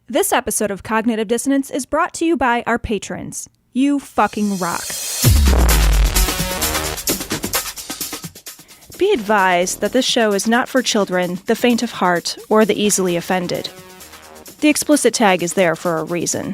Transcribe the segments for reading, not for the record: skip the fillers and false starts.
This episode of Cognitive Dissonance is brought to you by our patrons. You fucking rock. Be advised that this show is not for children, the faint of heart, or the easily offended. The explicit tag is there for a reason.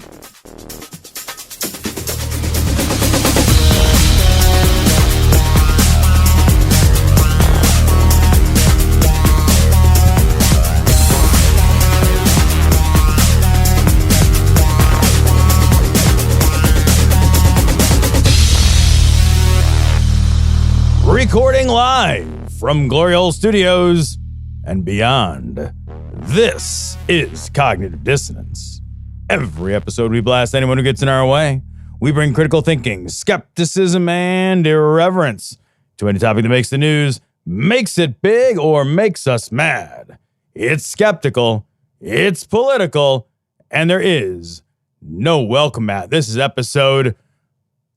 Recording live from Glory Hole Studios and beyond, this is Cognitive Dissonance. Every episode we blast anyone who gets in our way. We bring critical thinking, skepticism, and irreverence to any topic that makes the news, makes it big, or makes us mad. It's skeptical, it's political, and there is no welcome mat. This is episode,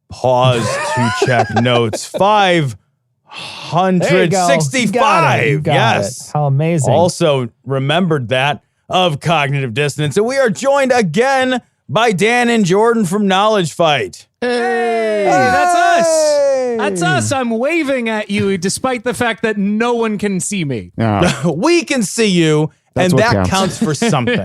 pause to check notes, 565. You got it. How amazing. Also remembered that of Cognitive Dissonance. And we are joined again by Dan and Jordan from Knowledge Fight. Hey, that's us. That's us. I'm waving at you despite the fact that no one can see me. We can see you, and that counts for something.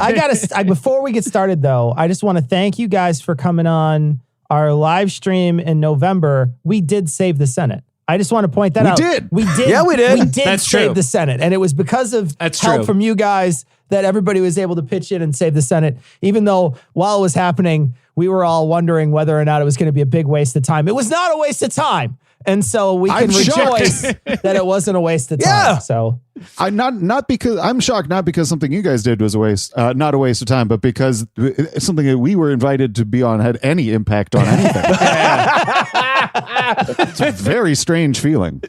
Before we get started, though, I just want to thank you guys for coming on our live stream in November. We did save the Senate. I just want to point that out. We did. Yeah, we did. We did That's save true. the Senate. And it was because of That's help true. from you guys that everybody was able to pitch in and save the Senate. Even though while it was happening, we were all wondering whether or not it was going to be a big waste of time. It was not a waste of time. And so we can rejoice that it wasn't a waste of time. Yeah. So I'm shocked, not because something you guys did was a waste, not a waste of time, but because something that we were invited to be on had any impact on anything. It's a very strange feeling.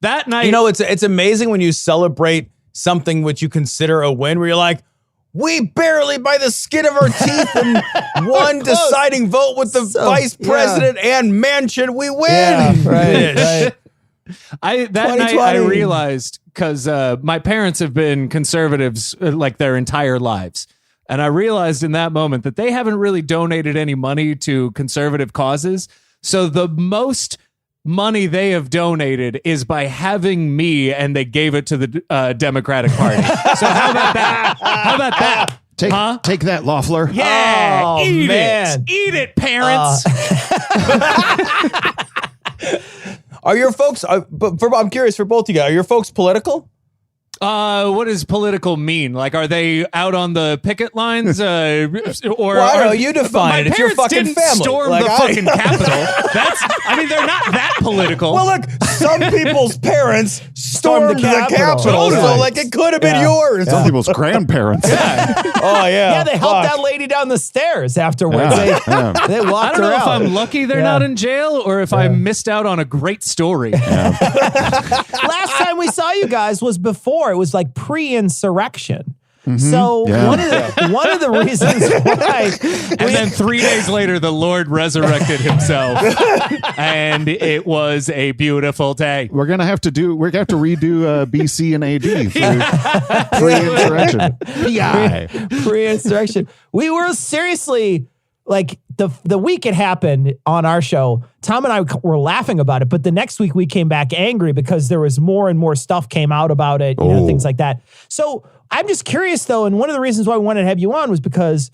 That night, You know, it's amazing when you celebrate something which you consider a win, where you're like, we barely by the skin of our teeth and one deciding vote with the vice president and Manchin, we win. yeah, right. that night I realized, because my parents have been conservatives like their entire lives. And I realized in that moment that they haven't really donated any money to conservative causes. So the most money they have donated is by having me, and they gave it to the Democratic Party. So how about that? How about that? Take that, Loeffler. Yeah, Oh, eat man. it. Eat it, parents. Are your folks, I'm curious for both of you guys, are your folks political? What does political mean? Like, are they out on the picket lines? Or Well, I don't know. You define it. It's your fucking didn't family. storm Like, the fucking Capitol. They're not that political. Well, look, some people's parents stormed the Capitol. So, like, it could have been yours. Some people's grandparents. Oh, yeah. Yeah, they helped that lady down the stairs afterwards. They walked I don't know her if out. I'm lucky they're not in jail or if I missed out on a great story. Last time we saw you guys was before. It was like pre-insurrection. So one of the reasons why, And then 3 days later, the Lord resurrected himself, and it was a beautiful day. We're gonna have to redo BC and AD for pre-insurrection. PI. pre-insurrection, we were seriously like the week it happened on our show. Tom and I were laughing about it, but the next week we came back angry because there was more and more stuff came out about it, things like that. So I'm just curious though, and one of the reasons why we wanted to have you on was because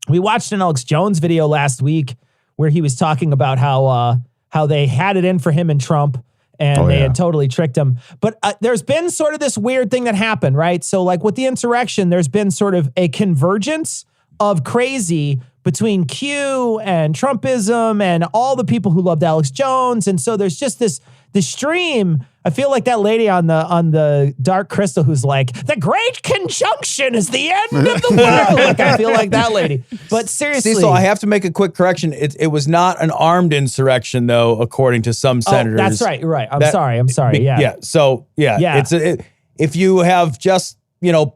we watched an Alex Jones video last week where he was talking about how they had it in for him and Trump, and they had totally tricked him. But there's been sort of this weird thing that happened, right? So like with the insurrection, there's been sort of a convergence of crazy between Q and Trumpism and all the people who loved Alex Jones. And so there's just this stream. I feel like that lady on the Dark Crystal who's like, the Great Conjunction is the end of the world. Like, I feel like that lady. But seriously. So I have to make a quick correction. It was not an armed insurrection, though, according to some senators. That's right. You're right. I'm sorry. Yeah. Yeah. So, Yeah. If you have just,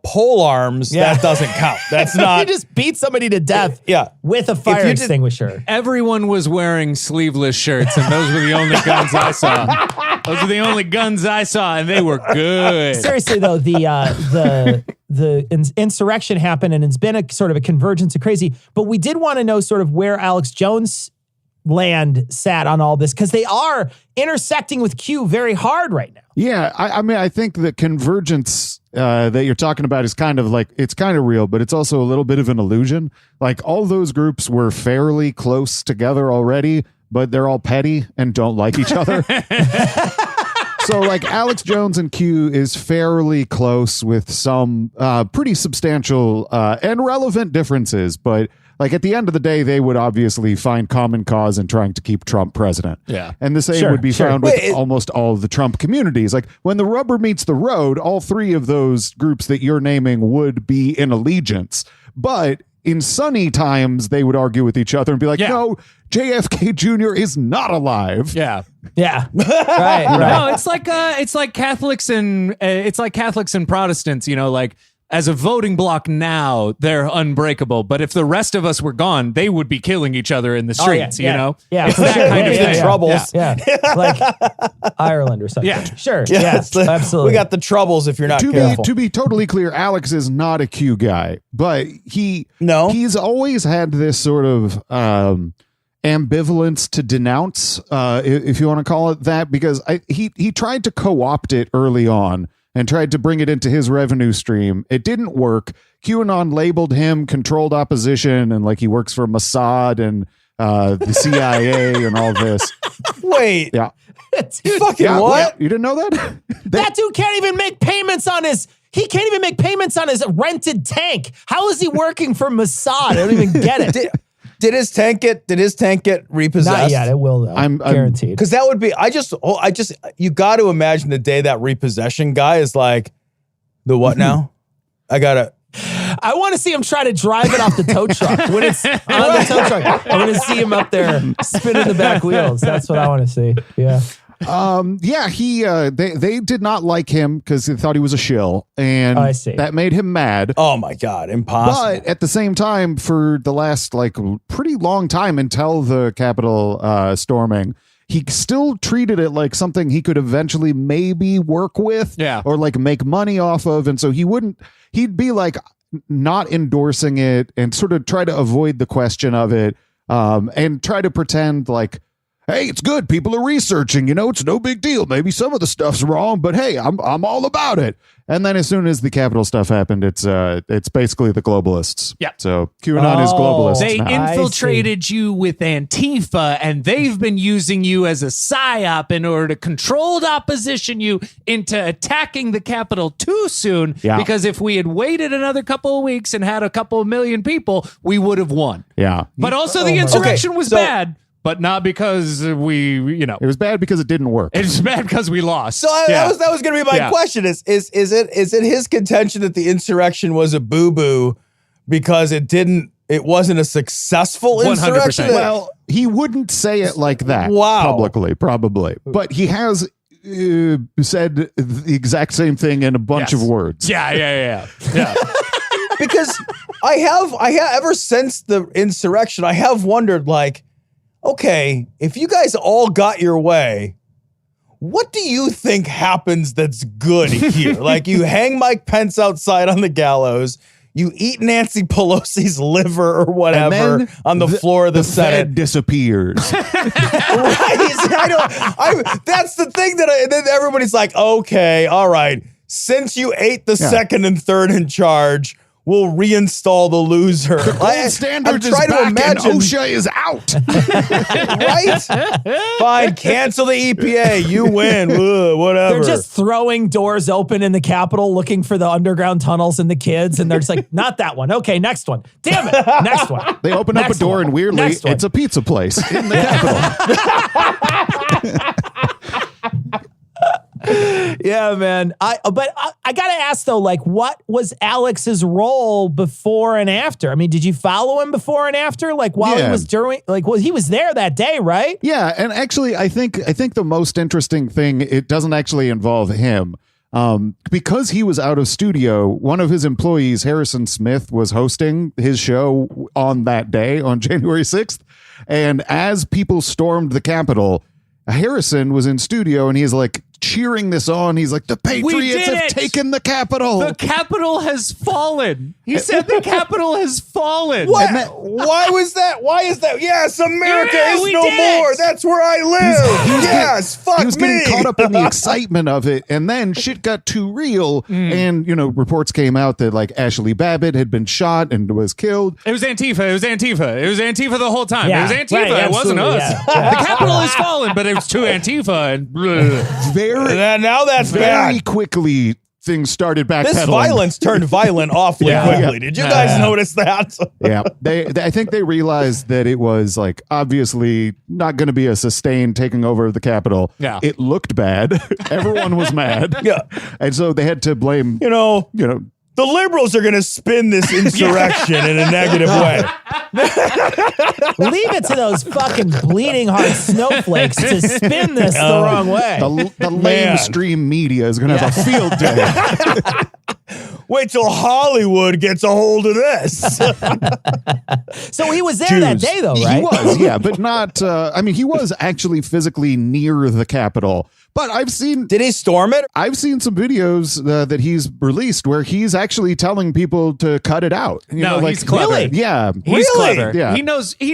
pole arms, that doesn't count. That's not. You just beat somebody to death with a fire extinguisher. Everyone was wearing sleeveless shirts, and those were the only guns I saw. Those are the only guns I saw, and they were good. Seriously though, the insurrection happened, and it's been a sort of a convergence of crazy. But we did want to know sort of where Alex Jones' land sat on all this, because they are intersecting with Q very hard right now. Yeah, I mean, I think the convergence that you're talking about is kind of like, it's kind of real, but it's also a little bit of an illusion. Like, all those groups were fairly close together already, but they're all petty and don't like each other. So, like, Alex Jones and Q is fairly close with some pretty substantial and relevant differences, but like at the end of the day, they would obviously find common cause in trying to keep Trump president. Yeah. And the same would be found with almost all of the Trump communities. Like, when the rubber meets the road, all three of those groups that you're naming would be in allegiance. But in sunny times, they would argue with each other and be like, no, JFK Jr. is not alive. Yeah. Yeah. right. No, it's like Catholics and Protestants, you know, like, as a voting bloc now, they're unbreakable. But if the rest of us were gone, they would be killing each other in the streets, you know? Yeah. It's that kind of thing. Troubles. Yeah. Like Ireland or something. Yeah. Sure. Yeah, Yeah. it's the- Absolutely. We got the troubles if you're not To careful. be totally clear, Alex is not a Q guy, but No? he's always had this sort of ambivalence to denounce, if you want to call it that, because he tried to co-opt it early on and tried to bring it into his revenue stream. It didn't work. QAnon labeled him controlled opposition, and like he works for Mossad and the CIA and all this. Wait. Yeah. Dude, Fucking Yeah, what? You didn't know that? that dude can't even make payments on his. He can't even make payments on his rented tank. How is he working for Mossad? I don't even get it. Did his tank get repossessed? Not yet. It will though. I'm guaranteed. Because that would be, you got to imagine the day that repossession guy is like, the what now? I want to see him try to drive it off the tow truck. When it's on the tow truck, I want to see him up there spinning the back wheels. That's what I want to see. Yeah. They did not like him because they thought he was a shill, and I see. that made him mad. oh my God, impossible. But at the same time, for the last like pretty long time until the Capitol storming, he still treated it like something he could eventually maybe work with, or like make money off of. And so he'd be like not endorsing it and sort of try to avoid the question of it, and try to pretend like, hey, it's good. People are researching, it's no big deal. Maybe some of the stuff's wrong, but hey, I'm all about it. And then as soon as the Capitol stuff happened, it's basically the globalists. Yeah. So QAnon is globalists. They now. infiltrated you with Antifa, and they've been using you as a psyop in order to controlled opposition you into attacking the Capitol too soon. Yeah. Because if we had waited another couple of weeks and had a couple of million people, we would have won. Yeah. But also the insurrection was bad. But not because it was bad because it didn't work. It's bad because we lost. So that was going to be my question: is it his contention that the insurrection was a boo boo because it wasn't a successful 100%. Insurrection? Well, he wouldn't say it like that publicly, probably, but he has said the exact same thing in a bunch of words. Yeah. Because I have ever since the insurrection, I have wondered, like, okay, if you guys all got your way, what do you think happens that's good here? Like, you hang Mike Pence outside on the gallows, you eat Nancy Pelosi's liver or whatever on the floor of the Senate. Fed disappears. Right? That's the thing then everybody's like, okay, all right, since you ate the second and third in charge, we'll reinstall the loser. The gold standard is back and OSHA is out. Right? Fine, cancel the EPA. You win. Whatever. They're just throwing doors open in the Capitol looking for the underground tunnels and the kids, and they're just like, not that one. Okay, next one. Damn it. Next one. They open up a door and weirdly, it's a pizza place in the Capitol. Yeah, man. But I gotta ask though, like, what was Alex's role before and after? I mean, did you follow him before and after? Like, while he was during, like, he was there that day, right? Yeah, and actually, I think the most interesting thing, it doesn't actually involve him. Because he was out of studio, one of his employees, Harrison Smith, was hosting his show on that day, on January 6th. And as people stormed the Capitol, Harrison was in studio and he's like, cheering this on. He's like, the Patriots have taken the Capitol. The Capitol has fallen. He said the Capitol has fallen. What? Why was that? Why is that? Yes, America is no more. That's where I live. Yes, fuck me. He was getting caught up in the excitement of it, and then shit got too real, and reports came out that like Ashley Babbitt had been shot and was killed. It was Antifa. It was Antifa the whole time. Yeah, it was Antifa. right, it wasn't us. yeah. The Capitol has fallen, but it was to Antifa. And now that's very bad. quickly things started backpedaling. This violence turned violent awfully quickly. Did you guys notice that? Yeah, I think they realized that it was like obviously not going to be a sustained taking over of the Capitol. Yeah, it looked bad. Everyone was mad. Yeah, and so they had to blame. The liberals are going to spin this insurrection in a negative way. Leave it to those fucking bleeding heart snowflakes to spin this the wrong way. The mainstream media is going to have a field day. Wait till Hollywood gets a hold of this. So he was there that day, though, right? He was, yeah, but not. He was actually physically near the Capitol. But I've seen. Did he storm it? I've seen some videos that he's released where he's actually telling people to cut it out. He's clever. Really? Yeah, he's clever. Yeah, he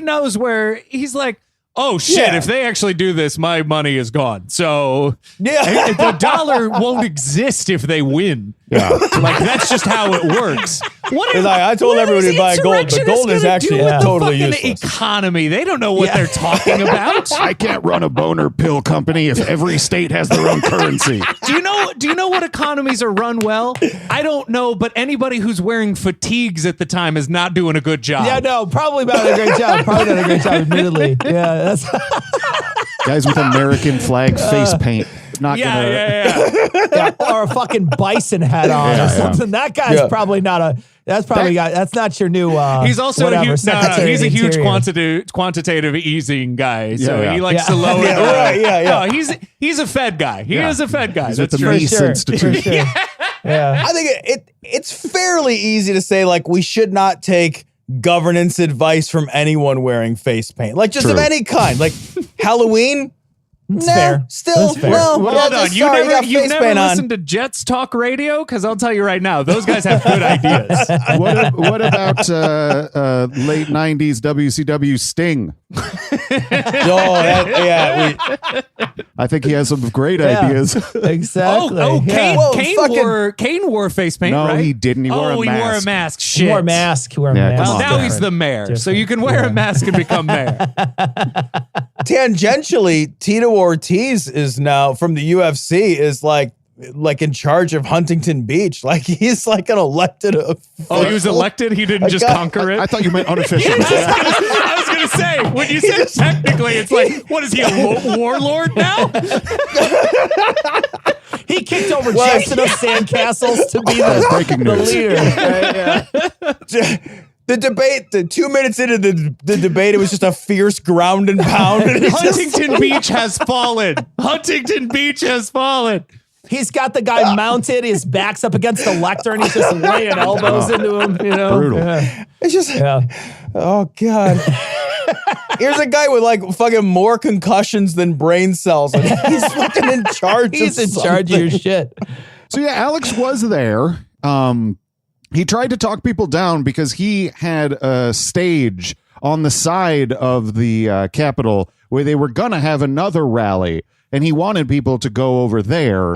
knows where he's like. Oh shit, if they actually do this, my money is gone. So the dollar won't exist if they win. Yeah. Like that's just how it works. I told everybody to buy gold, but gold is actually totally useless. Economy. They don't know what they're talking about. I can't run a boner pill company if every state has their own currency. Do you know what economies are run well? I don't know, but anybody who's wearing fatigues at the time is not doing a good job. Yeah, no, probably not a great job. Probably not a great job, admittedly. Yeah, that's guys with American flag face paint. Not gonna or a fucking bison hat on or something. That guy's probably not a. That's probably that's not your new. He's also whatever, he's a huge Interior. quantitative easing guy. So he likes to lower. No, he's a Fed guy. He is a Fed guy. He's That's at the Mace Institute. Yeah, I think it's fairly easy to say like we should not take governance advice from anyone wearing face paint, like just of any kind, like Halloween. fair. Still, fair. no. Well, hold on. You've never listened to Jets Talk Radio? Because I'll tell you right now, those guys have good ideas. What about late 90s WCW Sting? I think he has some great ideas. Exactly. Kane wore face paint, no, right? he didn't. He wore a mask. He wore a mask. Shit. He wore a mask. Well, now he's the mayor. So you can wear a mask and become mayor. Tangentially, Tito Ortiz is now from the UFC is like in charge of Huntington Beach. Like he's like an elected official. Oh, he was elected? He didn't just conquer it? I thought you meant unofficial. I was going to say, when you said technically, it's like, what is he, a warlord now? He kicked over Jason of Sandcastles to be the leader. Right, The debate, the 2 minutes into the debate, it was just a fierce ground and pound. Huntington Beach has fallen. Huntington Beach has fallen. He's got the guy mounted. His back's up against the lectern. He's just laying elbows into him. Brutal. Yeah. It's just, oh God. Here's a guy with like fucking more concussions than brain cells, and he's fucking in charge. He's in charge of your shit. So yeah, Alex was there. He tried to talk people down because he had a stage on the side of the Capitol where they were going to have another rally, and he wanted people to go over there.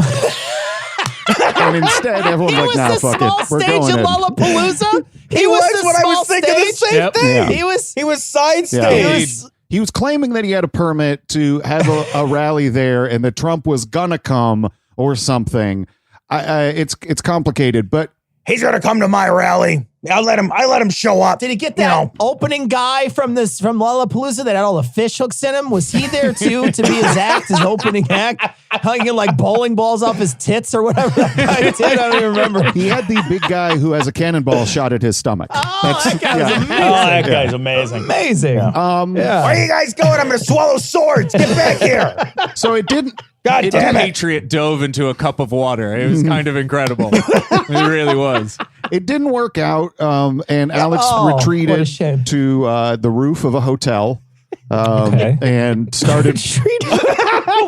And instead, everyone's like, "Nah, fuck it, we're going in." Lollapalooza. He was what I was thinking the same thing. Yeah. He was side stage. He was claiming that he had a permit to have a rally there, and that Trump was gonna come or something. It's complicated, but. He's gonna come to my rally. I let him show up. Did he get that opening guy from Lollapalooza that had all the fish hooks in him? Was he there too to be his opening act? Hanging like bowling balls off his tits or whatever that guy did? I don't even remember. He had the big guy who has a cannonball shot at his stomach. That guy was amazing. Oh, that guy's amazing. Amazing. Yeah. Where are you guys going? I'm gonna swallow swords. Get back here. So it didn't. God damn it. Patriot dove into a cup of water. It was kind of incredible. It really was. It didn't work out, and Alex retreated to the roof of a hotel and started.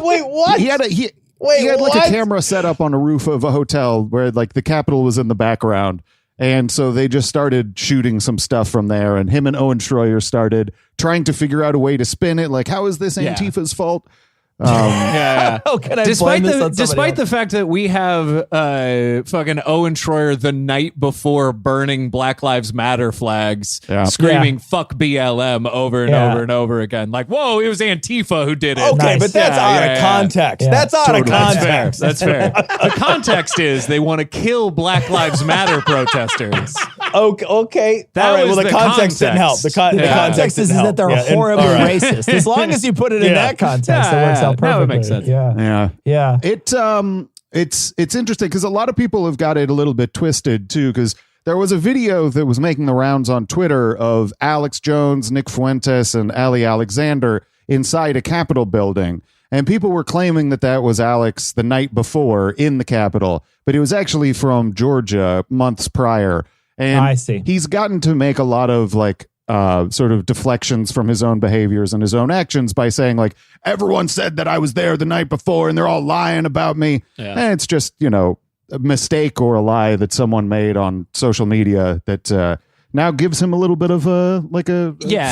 Wait, what? Wait, he had like what? a camera set up on a roof of a hotel where like the Capitol was in the background. And so they just started shooting some stuff from there. And him and Owen Schroyer started trying to figure out a way to spin it. Like, how is this Antifa's fault? How can I blame this on somebody Despite the else? fact that we have fucking Owen Schroyer the night before burning Black Lives Matter flags, screaming "fuck BLM" over and over and over again, like, "Whoa, it was Antifa who did it." Okay, but that's out of context. Yeah. That's out of context. That's fair. The context is they want to kill Black Lives Matter protesters. Okay. That all right. was Well, the the context didn't help. The context is didn't that they're help. horribly all right. racist. As long as you put it in that context, it works out perfectly. That would make sense. Yeah. It's interesting because a lot of people have got it a little bit twisted too, because there was a video that was making the rounds on Twitter of Alex Jones, Nick Fuentes, and Ali Alexander inside a Capitol building. And people were claiming that that was Alex the night before in the Capitol, but it was actually from Georgia months prior. And I see. He's gotten to make a lot of like sort of deflections from his own behaviors and his own actions by saying like, everyone said that I was there the night before and they're all lying about me. Yeah. And it's just, you know, a mistake or a lie that someone made on social media that now gives him a little bit of a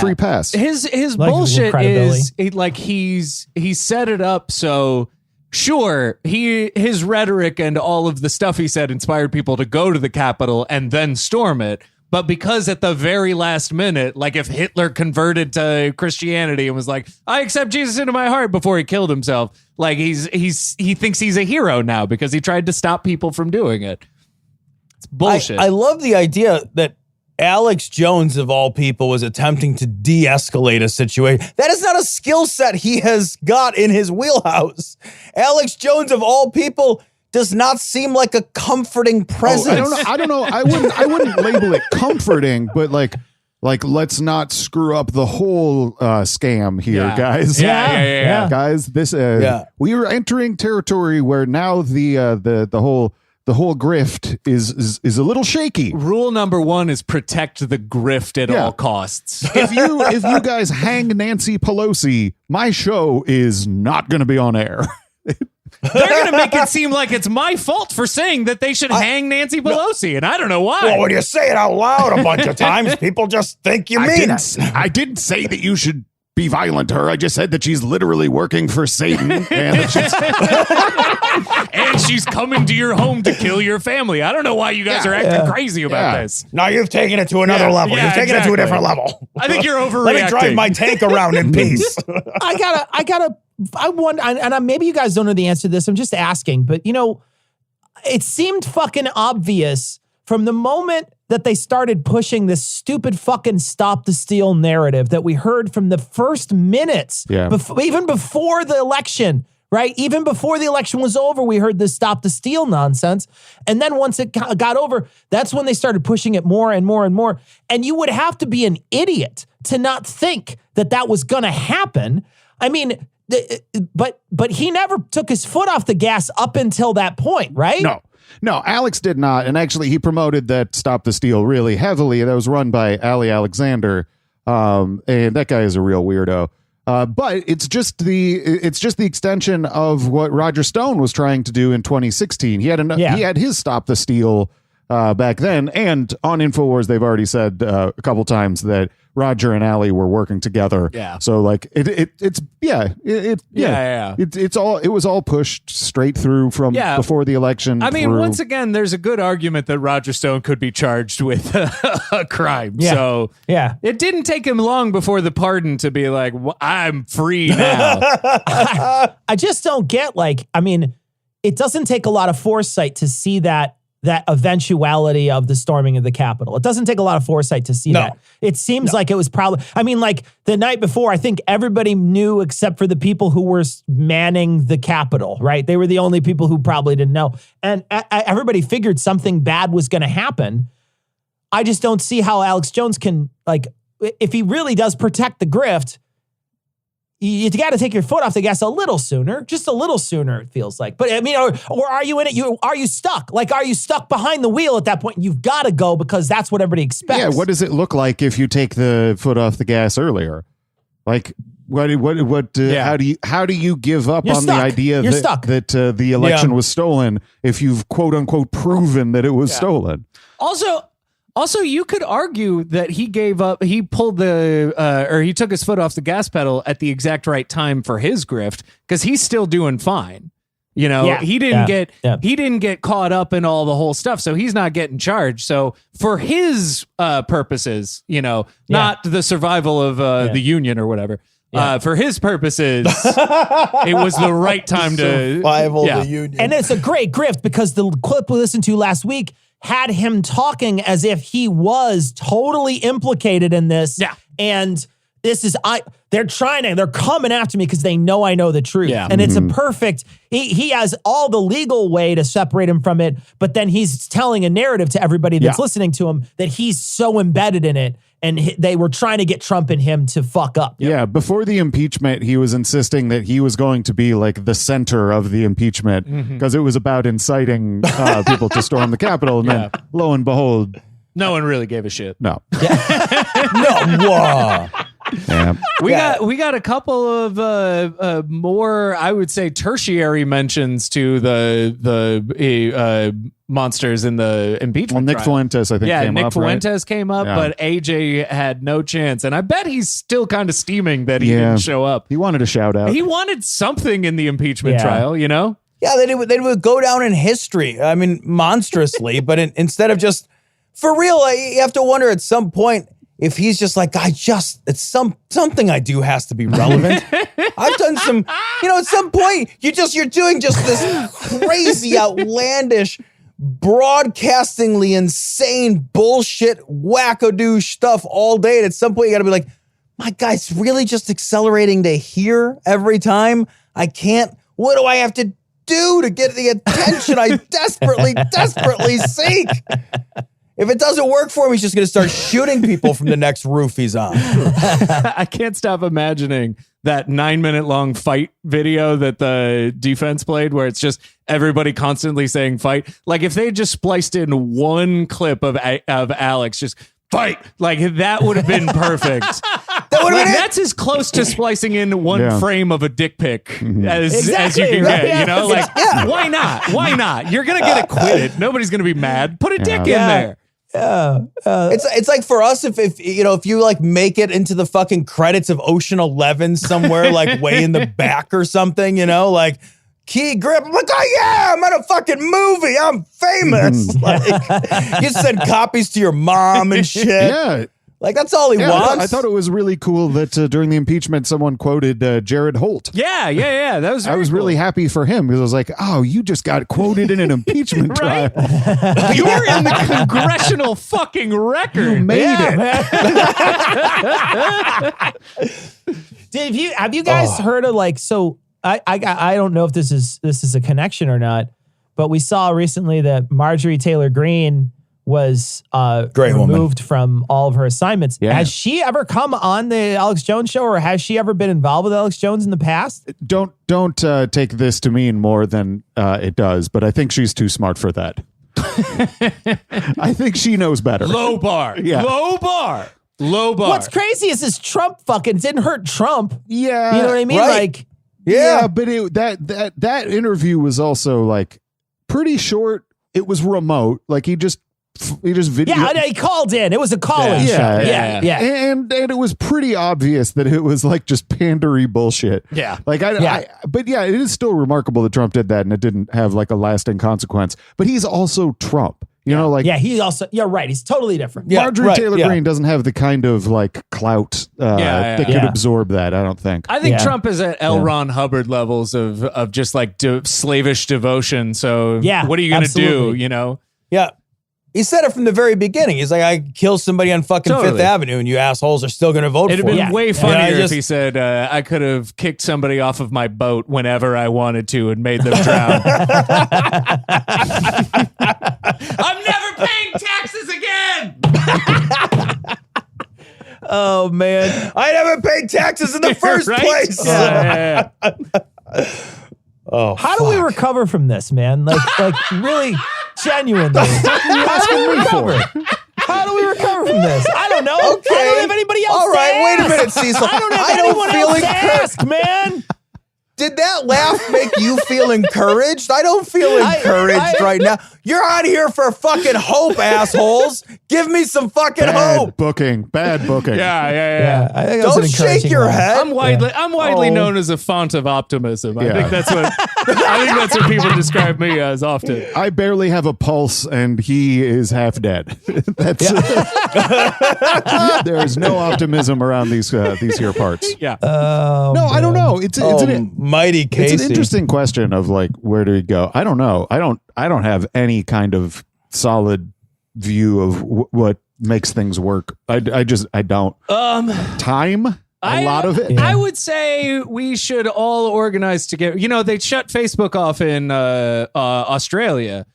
free pass. His Like bullshit credibility. is like he set it up so sure his rhetoric and all of the stuff he said inspired people to go to the Capitol and then storm it. But because at the very last minute, like if Hitler converted to Christianity and was like, I accept Jesus into my heart before he killed himself, like he thinks he's a hero now because he tried to stop people from doing it. It's bullshit. I love the idea that Alex Jones, of all people, was attempting to de-escalate a situation. That is not a skill set he has got in his wheelhouse. Alex Jones, of all people, does not seem like a comforting presence. I don't know. I wouldn't label it comforting, but like let's not screw up the whole scam here, guys. Yeah. Guys, this we are entering territory where now the whole grift is a little shaky. Rule number 1 is protect the grift at all costs. If you guys hang Nancy Pelosi, my show is not going to be on air. They're going to make it seem like it's my fault for saying that they should hang Nancy Pelosi, and I don't know why. Well, when you say it out loud a bunch of times, people just think you mean it. I didn't say that you should be violent to her. I just said that she's literally working for Satan and that And she's coming to your home to kill your family. I don't know why you guys are acting crazy about this. Now you've taken it to another level. Yeah, You've taken it to a different level. I think you're overreacting. Let me drive my tank around in peace. I wonder, and maybe you guys don't know the answer to this. I'm just asking, but you know, it seemed fucking obvious from the moment that they started pushing this stupid fucking stop the steal narrative that we heard from the first minutes, even before the election, right? Even before the election was over, we heard this stop the steal nonsense. And then once it got over, that's when they started pushing it more and more and more. And you would have to be an idiot to not think that that was going to happen. I mean, but he never took his foot off the gas up until that point, right? No, Alex did not. And actually, he promoted that Stop the Steal really heavily. That was run by Ali Alexander. And that guy is a real weirdo. But it's just the extension of what Roger Stone was trying to do in 2016. He had his Stop the Steal back then. And on InfoWars, they've already said a couple times that Roger and Ali were working together. Yeah. So like it was all pushed straight through from before the election. I mean, once again, there's a good argument that Roger Stone could be charged with a crime. Yeah. So it didn't take him long before the pardon to be like, I'm free now. I just don't get it doesn't take a lot of foresight to see that eventuality of the storming of the Capitol. It doesn't take a lot of foresight to see that. It seems like it was probably, the night before, I think everybody knew except for the people who were manning the Capitol, right? They were the only people who probably didn't know. And everybody figured something bad was going to happen. I just don't see how Alex Jones can, if he really does protect the grift, you got to take your foot off the gas a little sooner, just a little sooner, it feels like. But I mean, or are you in it? Are you stuck? Are you stuck behind the wheel at that point? You've got to go because that's what everybody expects. Yeah, what does it look like if you take the foot off the gas earlier? How do you give up You're on stuck. the idea You're that stuck. The election was stolen if you've quote unquote proven that it was stolen? Also, you could argue that he gave up. He pulled or he took his foot off the gas pedal at the exact right time for his grift because he's still doing fine. You know, he didn't get caught up in all the whole stuff, so he's not getting charged. So for his purposes, you know, not the survival of the union or whatever. For his purposes, it was the right time to survival of the union. And it's a great grift because the clip we listened to last week had him talking as if he was totally implicated in this. Yeah. And this is, they're coming after me because they know I know the truth. Yeah. And it's a perfect, he has all the legal way to separate him from it, but then he's telling a narrative to everybody that's listening to him that he's so embedded in it. And they were trying to get Trump and him to fuck up. Yeah, before the impeachment, he was insisting that he was going to be like the center of the impeachment because it was about inciting people to storm the Capitol. And then, lo and behold, no one really gave a shit. No. Whoa. Yeah. We got a couple of more, I would say, tertiary mentions to the monsters in the impeachment. Well, Nick trial. Fuentes, I think, came Nick up. Fuentes came up, but AJ had no chance, and I bet he's still kind of steaming that he didn't show up. He wanted a shout out. He wanted something in the impeachment trial, you know? Yeah, they would go down in history. I mean, monstrously, but instead of just for real, you have to wonder at some point. If he's just like, it's something I do has to be relevant. I've done some, at some point, you're doing just this crazy, outlandish, broadcastingly insane bullshit, wackadoo stuff all day. And at some point, you got to be like, my guy's really just accelerating to here every time. I can't. What do I have to do to get the attention I desperately seek? If it doesn't work for him, he's just going to start shooting people from the next roof he's on. I can't stop imagining that 9-minute long fight video that the defense played where it's just everybody constantly saying fight. Like if they just spliced in one clip of Alex just fight, like that would have been perfect. That's as close to splicing in one frame of a dick pic as you can get, you know? Like, why not? Why not? You're going to get acquitted. Nobody's going to be mad. Put a dick in there. Yeah. It's like for us, if you like make it into the fucking credits of Ocean 11 somewhere, like way in the back or something, like key grip. I'm like, oh yeah, I'm in a fucking movie. I'm famous. Like you send copies to your mom and shit. Yeah. Like that's all he wants. I thought it was really cool that during the impeachment, someone quoted Jared Holt. Yeah. That was. I was really happy for him because I was like, "Oh, you just got quoted in an impeachment trial. You were in the congressional fucking record. You made it." Have you guys heard of like? So I don't know if this is a connection or not, but we saw recently that Marjorie Taylor Greene was removed from all of her assignments. Yeah. Has she ever come on the Alex Jones show, or has she ever been involved with Alex Jones in the past? Don't take this to mean more than it does, but I think she's too smart for that. I think she knows better. Low bar. Yeah. Low bar. What's crazy is this Trump fucking didn't hurt Trump. Yeah. You know what I mean? Right. Like, yeah, but that interview was also like pretty short. It was remote. Like he just video. Yeah, he called in. It was a call-in show. Yeah. And it was pretty obvious that it was like just pandery bullshit. Yeah. Like but yeah, it is still remarkable that Trump did that and it didn't have like a lasting consequence. But he's also Trump. You know, like he also. You're right. He's totally different. Marjorie Taylor Greene doesn't have the kind of like clout that could absorb that. I don't think. I think Trump is at L. Ron Hubbard levels of just like slavish devotion. So what are you going to do? You know? Yeah. He said it from the very beginning. He's like, I killed somebody on fucking Fifth Avenue, and you assholes are still going to vote for it. It'd have been way funnier if he said, I could have kicked somebody off of my boat whenever I wanted to and made them drown. I'm never paying taxes again! Oh, man. I never paid taxes in the first place. Yeah. Oh, how do we recover from this, man? Like really, genuinely. How do we recover from this? I don't know. Okay. I don't have anybody else. All right, wait a minute. ahead, Cecil. I don't have anyone else to ask, man. Did that laugh make you feel encouraged? I don't feel encouraged right now. You're out here for fucking hope, assholes. Give me some fucking hope. Bad booking. Yeah. I think Don't shake your head. I'm widely known as a font of optimism. I think that's what people describe me as often. I barely have a pulse, and he is half dead. That's there is no optimism around these here parts. Yeah. No, I don't know. It's mighty Casey. It's an interesting question of like, where do we go? I don't know. I don't have any kind of solid view of what makes things work. I don't. Time. A lot of it. I would say we should all organize together. You know, they shut Facebook off in Australia.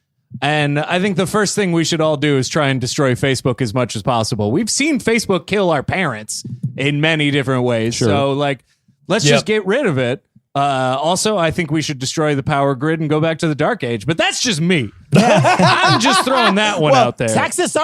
And I think the first thing we should all do is try and destroy Facebook as much as possible. We've seen Facebook kill our parents in many different ways. Sure. So, like, let's just get rid of it. Also, I think we should destroy the power grid and go back to the dark age. But that's just me. I'm just throwing that one out there. Texas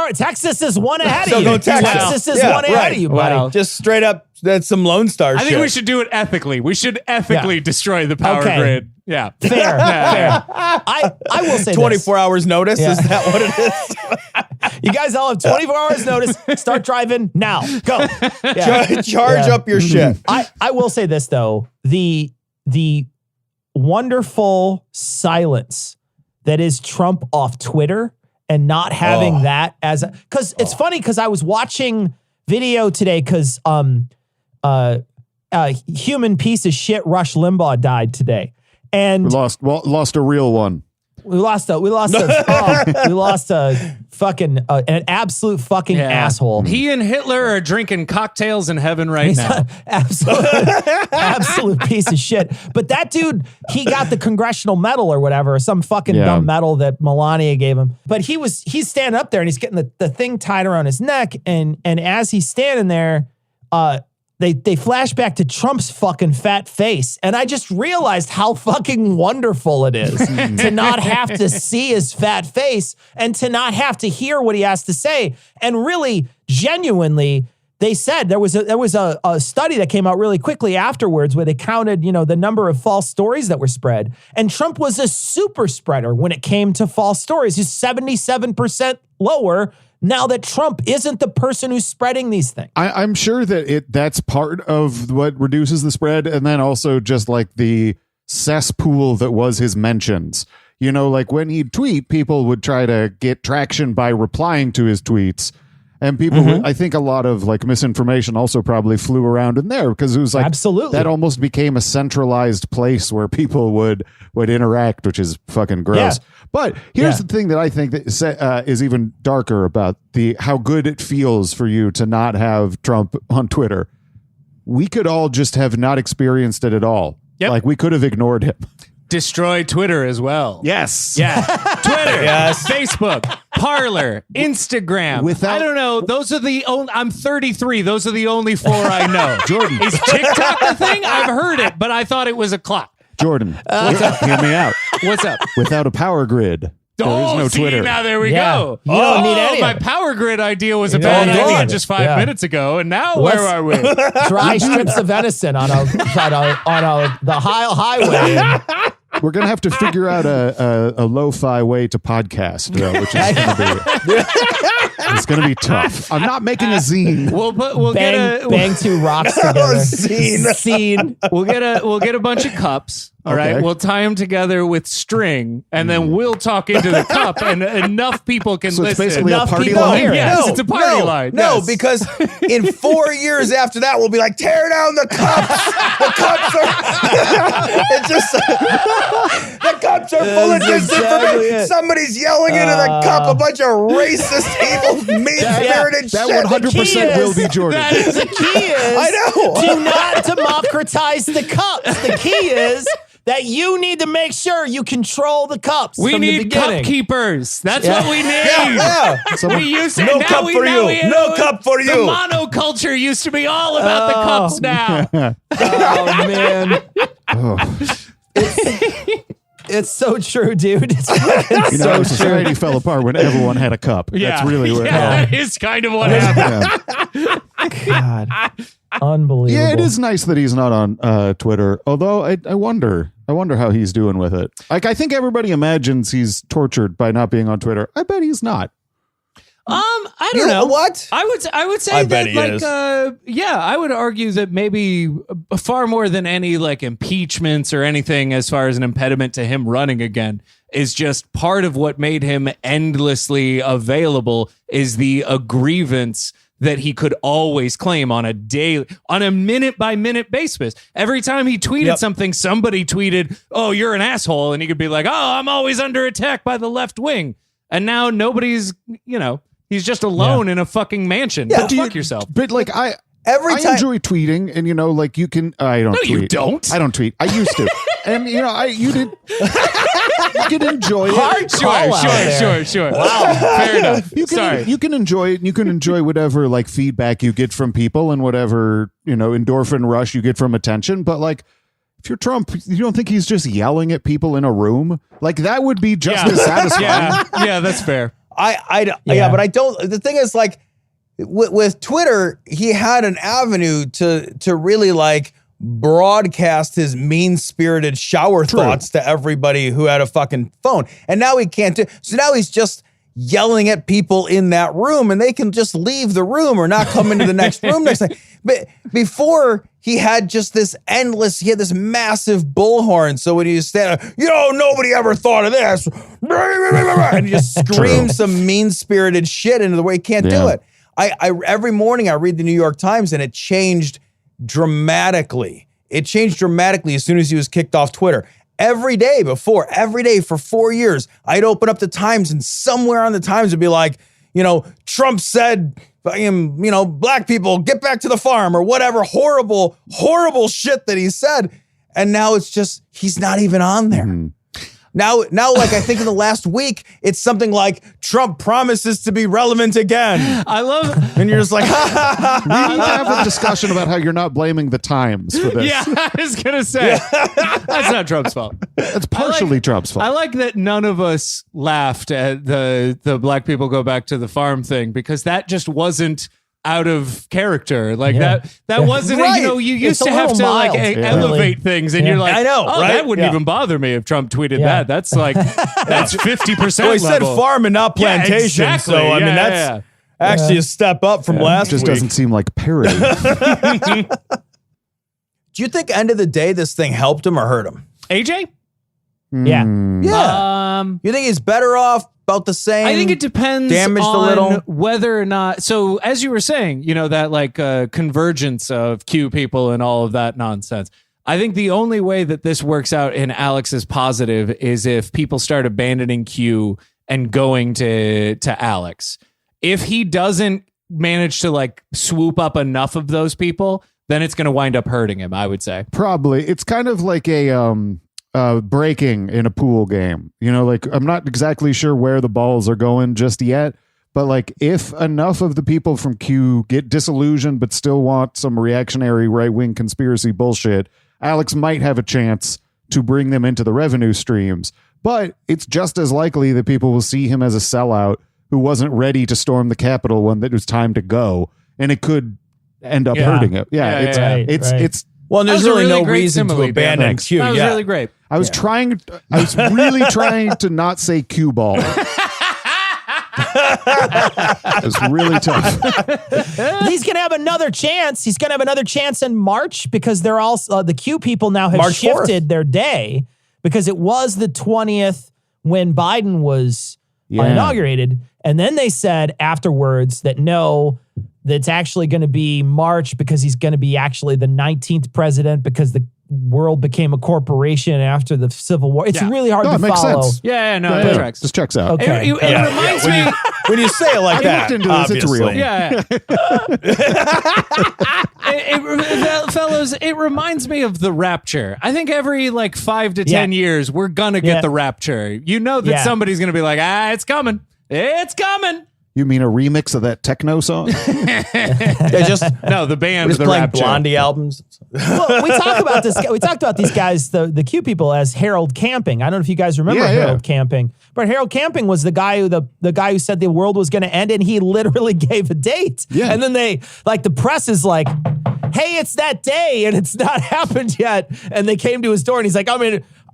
is one ahead So of go you. Texas. Texas is one ahead of you, buddy. Well, Just straight up, that's some Lone Star shit. I think we should do it ethically. We should ethically destroy the power grid. Yeah. Fair. I will say 24 hours notice. Is that what it is? You guys all have 24 hours notice. Start driving now. Go. Charge up your shit. I will say this though. The wonderful silence that is Trump off Twitter and not having that as because it's funny because I was watching video today because human piece of shit Rush Limbaugh died today. And we lost a real one. We lost a fucking an absolute fucking asshole. He and Hitler are drinking cocktails in heaven right now. Absolute piece of shit. But that dude, he got the congressional medal or whatever, or some fucking dumb medal that Melania gave him. But he's standing up there and he's getting the thing tied around his neck. And as he's standing there, they flash back to Trump's fucking fat face. And I just realized how fucking wonderful it is to not have to see his fat face and to not have to hear what he has to say. And really, genuinely, they said there was a study that came out really quickly afterwards where they counted, the number of false stories that were spread. And Trump was a super spreader when it came to false stories. He's 77% lower now that Trump isn't the person who's spreading these things. I'm sure that that's part of what reduces the spread. And then also just like the cesspool that was his mentions. Like when he'd tweet, people would try to get traction by replying to his tweets. And people, I think a lot of like misinformation also probably flew around in there because it was like absolutely that almost became a centralized place where people would interact, which is fucking gross. Yeah. But here's the thing that I think that is even darker about how good it feels for you to not have Trump on Twitter. We could all just have not experienced it at all. Yep. Like we could have ignored him. Destroy Twitter as well. Yes. Yeah. Twitter. Yes. Facebook. Parler. Instagram. I don't know. Those are the only. I'm 33. Those are the only 4 I know. Jordan. Is TikTok the thing? I've heard it, but I thought it was a clock. Jordan. Hear me out. What's up? Without a power grid, there is no Twitter. Now there we go. You don't need any. My power grid idea was a bad idea just 5 minutes ago, and now where are we? Dry strips of venison on the highway. We're gonna have to figure out a lo-fi way to podcast, which is gonna be tough. I'm not making a zine. We'll bang 2 rocks together. Scene. We'll get a bunch of cups. All right, we'll tie them together with string, and then we'll talk into the cup, and enough people can listen. It's basically enough a party people line. hear it. Yes, it's a party line. No, because in 4 years after that, we'll be like, tear down the cups. The cups are. It's just the cups are full of disinformation. Somebody's yelling into the cup a bunch of racist, evil, mean-spirited shit. That 100% will be Jordan. That is the key. I know. Do not democratize the cups. The key is that you need to make sure you control the cups. We need cup keepers. That's what we need. We used to. No cup for you. No cup for you. The monoculture used to be all about the cups now. Oh man. It's so true, dude. It's so society fell apart when everyone had a cup. That's really what happened. That is kind of what happened. God. Unbelievable. Yeah, it is nice that he's not on Twitter. Although I wonder how he's doing with it. Like, I think everybody imagines he's tortured by not being on Twitter. I bet he's not. I don't know what I would say I that bet he is. I would argue that maybe far more than any like impeachments or anything as far as an impediment to him running again is just part of what made him endlessly available is the grievance that he could always claim on a minute by minute basis. Every time he tweeted something, somebody tweeted, "Oh, you're an asshole," and he could be like, "Oh, I'm always under attack by the left wing," and now nobody's, he's just alone in a fucking mansion. Yeah. Go fuck yourself. But like I time enjoy tweeting, and like you can. I don't. No, tweet. you don't. I don't tweet. I used to, and you did. You can enjoy it. Sure. Wow, fair enough. You can enjoy it. And you can enjoy whatever like feedback you get from people and whatever endorphin rush you get from attention. But like, if you're Trump, you don't think he's just yelling at people in a room? Like that would be just as satisfying. Yeah, that's fair. Yeah, but I don't. The thing is, like, with Twitter, he had an avenue to really like broadcast his mean-spirited shower thoughts to everybody who had a fucking phone, and now he can't do. So now he's just yelling at people in that room, and they can just leave the room or not come into the next room next time. But before, he had just this endless. He had this massive bullhorn. So when he stand up, nobody ever thought of this, and he just screams some mean-spirited shit into the way he can't do it. I every morning I read the New York Times, and it changed dramatically. It changed dramatically as soon as he was kicked off Twitter. Every day for 4 years, I'd open up the Times, and somewhere on the Times would be like, Trump said, black people get back to the farm, or whatever horrible, horrible shit that he said. And now it's just, he's not even on there. Mm-hmm. Now, like, I think in the last week, it's something like Trump promises to be relevant again. I love, and you're just like, we need to have a discussion about how you're not blaming the Times for this. Yeah, I was gonna say that's not Trump's fault. It's partially Trump's fault. I like that none of us laughed at the black people go back to the farm thing, because that just wasn't out of character. Like that wasn't right. You used to have to mild, elevate things, and you're like, I know, right? That wouldn't even bother me if Trump tweeted that. That's like that's 50%. Well, he said farm and not plantation. Yeah, exactly. So I mean that's actually a step up from last just week. Doesn't seem like parody. Do you think end of the day this thing helped him or hurt him? AJ? Yeah. You think he's better off? About the same? I think it depends damaged on a little? Whether or not. So as you were saying, that like convergence of Q people and all of that nonsense. I think the only way that this works out in Alex's positive is if people start abandoning Q and going to Alex. If he doesn't manage to like swoop up enough of those people, then it's going to wind up hurting him, I would say. Probably. It's kind of like a breaking in a pool game. Like I'm not exactly sure where the balls are going just yet, but like if enough of the people from Q get disillusioned but still want some reactionary right-wing conspiracy bullshit, Alex might have a chance to bring them into the revenue streams. But it's just as likely that people will see him as a sellout who wasn't ready to storm the Capitol when it was time to go, and it could end up hurting him. It's well, there's really no reason to abandon Q. That was really great. I was really trying to not say cue ball. It's really tough. He's going to have another chance. He's going to have another chance in March, because they're all the Q people now have March 4th. shifted their day, because it was the 20th when Biden was inaugurated. And then they said afterwards that no, that's actually going to be March, because he's going to be actually the 19th president, because the world became a corporation after the Civil War. It's really hard to makes follow. sense. It tracks. This checks out. Okay. It reminds me. When you say it like that, looked into this, it's real. Yeah. Fellows, it reminds me of the rapture. I think every like 5 to 10 years, we're going to get the rapture. That somebody's going to be like, it's coming. It's coming. You mean a remix of that techno song? No, the band, just the playing rap Blondie albums. Well, we talk about this. We talked about these guys, the Q people, as Harold Camping. I don't know if you guys remember Harold Camping, but Harold Camping was the guy who said the world was going to end, and he literally gave a date. Yeah. And then the press is like, "Hey, it's that day, and it's not happened yet." And they came to his door, and he's like,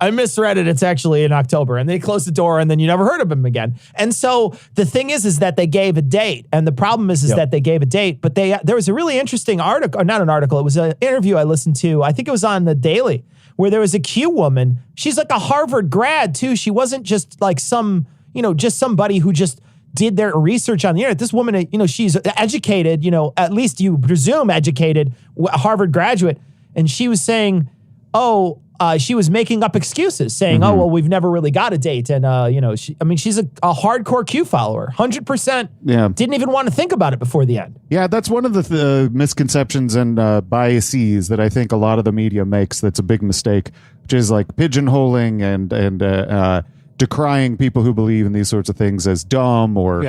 I misread it. It's actually in October. And they closed the door, and then you never heard of him again. And so the thing is that they gave a date. And the problem is that they gave a date, but there was a really interesting article, or not an article, it was an interview I listened to. I think it was on the Daily, where there was a Q woman. She's like a Harvard grad too. She wasn't just like just somebody who just did their research on the internet. This woman, she's educated, at least you presume educated, a Harvard graduate. And she was saying, she was making up excuses, saying, "Oh, well, we've never really got a date," and she's a hardcore Q follower, 100%. Yeah, didn't even want to think about it before the end. Yeah, that's one of the misconceptions and biases that I think a lot of the media makes. That's a big mistake, which is like pigeonholing and decrying people who believe in these sorts of things as dumb or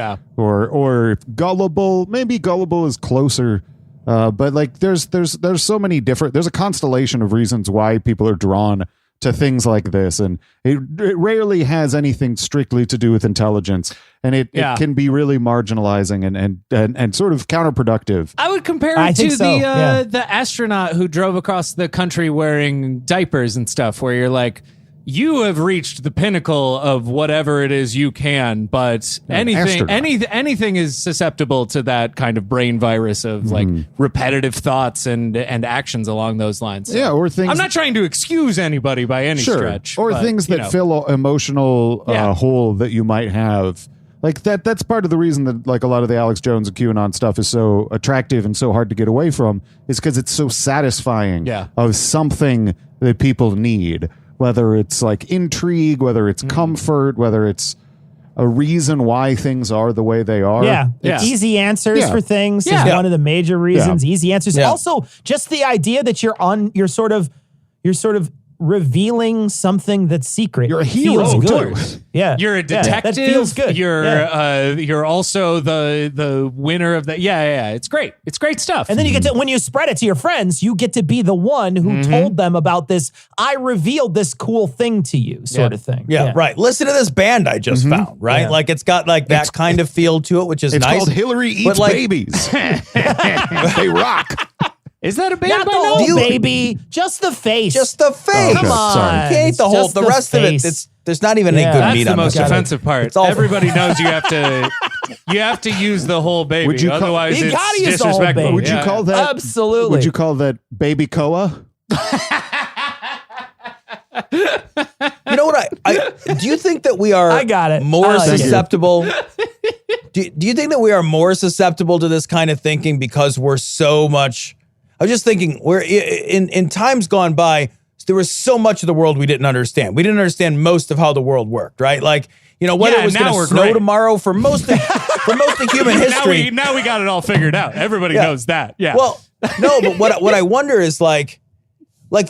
gullible. Maybe gullible is closer. But like there's so many different, there's a constellation of reasons why people are drawn to things like this. And it rarely has anything strictly to do with intelligence. And it can be really marginalizing and sort of counterproductive. I would compare it to the astronaut who drove across the country wearing diapers and stuff, where you're like, you have reached the pinnacle of whatever it is you can, but anything is susceptible to that kind of brain virus of like repetitive thoughts and actions along those lines. So or things. I'm not trying to excuse anybody by any stretch, or things that fill emotional hole that you might have. Like that's part of the reason that like a lot of the Alex Jones and QAnon stuff is so attractive and so hard to get away from, is because it's so satisfying of something that people need. Whether it's like intrigue, whether it's comfort, whether it's a reason why things are the way they are. Easy answers for things is one of the major reasons. Easy answers. Also, just the idea that you're sort of revealing something that's secret. You're a hero too. Yeah, you're a detective. That feels good. You're also the winner of that. It's great. It's great stuff. And then you get to, when you spread it to your friends, you get to be the one who told them about this. I revealed this cool thing to you, sort of thing. Yeah, right. Listen to this band I just found. Right, like it's got like that kind of feel to it, which is nice. It's called Hillary Eats Babies. They rock. Is that a band? Not the whole baby, just the face. Just the face. Come on. Sorry. You can't eat the whole. The rest of it, there's not even any good meat That's on the most this. offensive part. Everybody knows you have to use the whole baby. Otherwise, you it's gotta use the whole disrespectful. baby. Would you call that? Absolutely. Would you call that baby koa? You know what? Do you think that we are? I got it. More like susceptible. Do you think that we are more susceptible to this kind of thinking because we're so much? I was just thinking, we're in times gone by, there was so much of the world we didn't understand. We didn't understand most of how the world worked, right? Like, whether it was going to snow tomorrow for most of human history. Now we got it all figured out. Everybody knows that. Yeah. Well, no, but what I wonder is like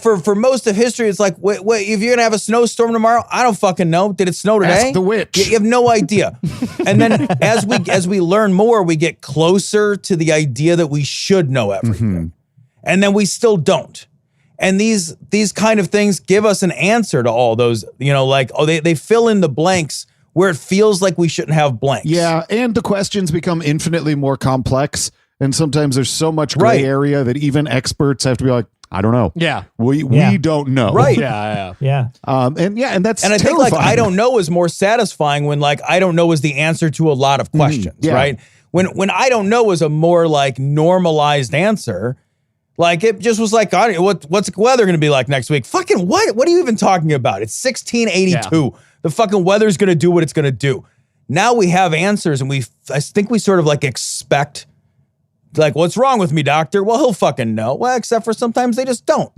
for most of history, it's like, wait, if you're going to have a snowstorm tomorrow, I don't fucking know. Did it snow today? Ask the witch. You have no idea. And then as we learn more, we get closer to the idea that we should know everything. And then we still don't. And these kind of things give us an answer to all those, they fill in the blanks where it feels like we shouldn't have blanks. Yeah, and the questions become infinitely more complex. And sometimes there's so much gray area that even experts have to be like, I don't know. Yeah. We don't know. Right. Yeah. And that's I think terrifying. I don't know is more satisfying when I don't know is the answer to a lot of questions, right? When I don't know is a more like normalized answer. Like it just was like, what's the weather going to be like next week? Fucking what? What are you even talking about? It's 1682. Yeah. The fucking weather's going to do what it's going to do. Now we have answers, and I think we sort of like expect, like, what's wrong with me, doctor? Well, he'll fucking know. Well, except for sometimes they just don't,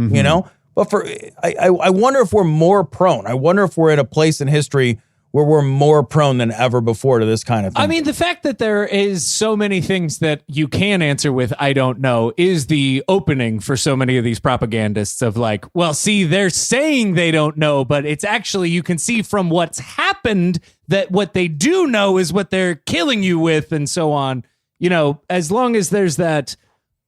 But I wonder if we're more prone. I wonder if we're at a place in history where we're more prone than ever before to this kind of thing. I mean, the fact that there is so many things that you can answer with I don't know is the opening for so many of these propagandists of like, well, see, they're saying they don't know, but it's actually, you can see from what's happening happened, that what they do know is what they're killing you with, and so on. You know, as long as there's that,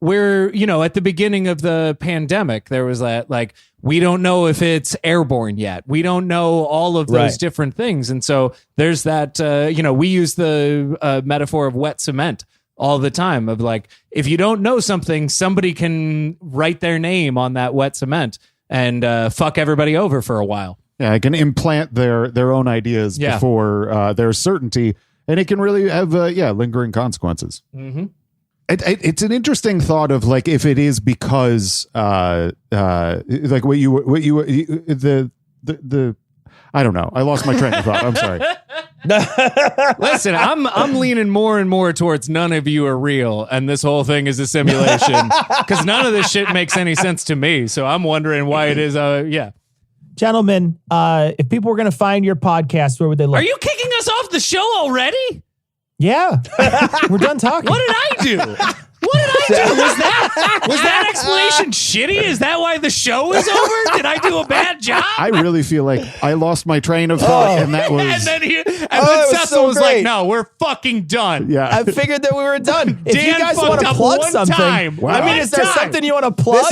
where, you know, at the beginning of the pandemic, there was that, like, we don't know if it's airborne yet. We don't know all of those different things. And so there's that, you know, we use the metaphor of wet cement all the time, of like, if you don't know something, somebody can write their name on that wet cement and fuck everybody over for a while. Yeah, it can implant their own ideas before their certainty, and it can really have lingering consequences. Mm-hmm. It's an interesting thought of like, if it is because like what you I don't know. I lost my train of thought. I'm sorry. Listen, I'm leaning more and more towards none of you are real, and this whole thing is a simulation, because none of this shit makes any sense to me. So I'm wondering why it is. Gentlemen, if people were going to find your podcast, where would they look? Are you kicking us off the show already? Yeah, we're done talking. What did I do? What did I do? Was that explanation shitty? Is that why the show is over? Did I do a bad job? I really feel like I lost my train of thought, and that was. And then Cecil was like, "No, we're fucking done." Yeah, I figured that we were done. If Dan you guys want to plug something, Wow. I mean, is there something you want to plug?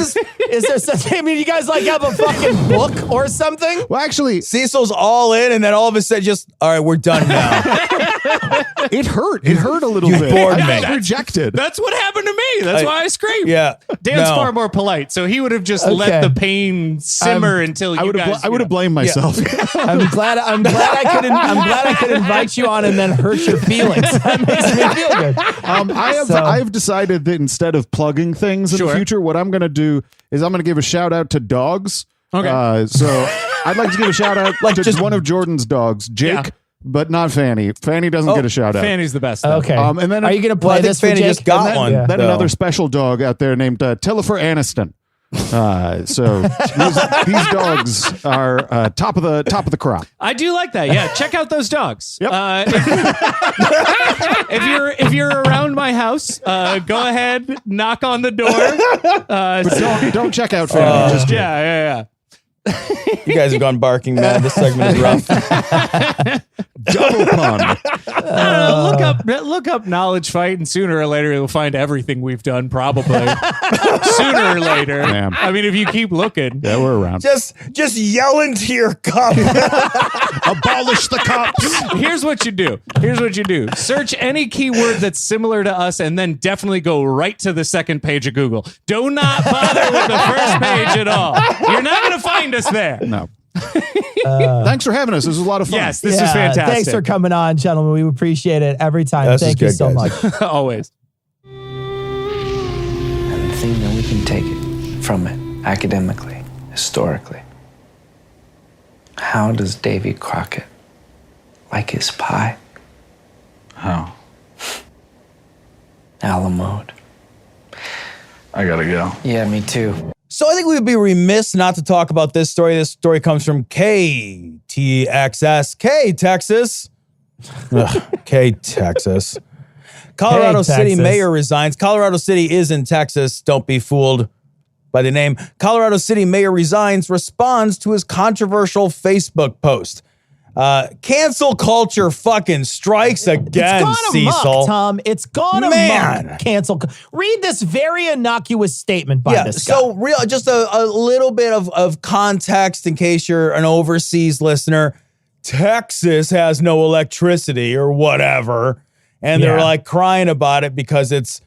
Is there something? I mean, you guys like have a fucking book or something? Well, actually, Cecil's all in, and then all of a sudden, just all right, we're done now. it hurt. It hurt a little bit. bored I me. was rejected. That's what happened to me. That's why I screamed. Yeah, Dan's no. far more polite, so he would have just let the pain simmer until you guys. I would have blamed myself. I'm glad I could invite you on and then hurt your feelings. That makes me feel good. I've decided that instead of plugging things in the future, what I'm going to do is I'm going to give a shout out to dogs. Okay. So I'd like to give a shout out to just one of Jordan's dogs, Jake, but not Fanny. Fanny doesn't get a shout out. Fanny's the best. Though. Okay. And then are you going to play I think this for Fanny Jake? just got one. Then another special dog out there named Tillifer Aniston. So these dogs are top of the crop. I do like that. Yeah, check out those dogs. Yep. If you're around my house, go ahead, knock on the door. But don't check out Fanny. Just yeah. You guys have gone barking mad. This segment is rough. double pun. Look up Knowledge Fight, and sooner or later you'll find everything we've done. Probably sooner or later. Damn. I mean, if you keep looking, Yeah, we're around. Just yell into your cup. Abolish the cops. Here's what you do. Search any keyword that's similar to us, and then definitely go right to the second page of Google. Do not bother with the first page at all. You're not going to find us there. No. Thanks for having us. This was a lot of fun. Yes, this is fantastic. Thanks for coming on, gentlemen. We appreciate it every time. This is Thank you good, so guys. much. Always. And the thing that we can take it from it, academically, historically. How does Davy Crockett like his pie? How? A la mode. I gotta go. Yeah, me too. So I think we would be remiss not to talk about this story. This story comes from KTXS. K, Texas. Ugh, K, Texas. Colorado City Texas. mayor resigns. Colorado City is in Texas. Don't be fooled by the name. Colorado City mayor resigns, responds to his controversial Facebook post. Cancel culture fucking strikes again, It's gone Cecil. amok, Tom. It's gone amok. Cancel. Read this very innocuous statement by this guy. So just a little bit of context in case you're an overseas listener. Texas has no electricity or whatever. And they're like crying about it because it's,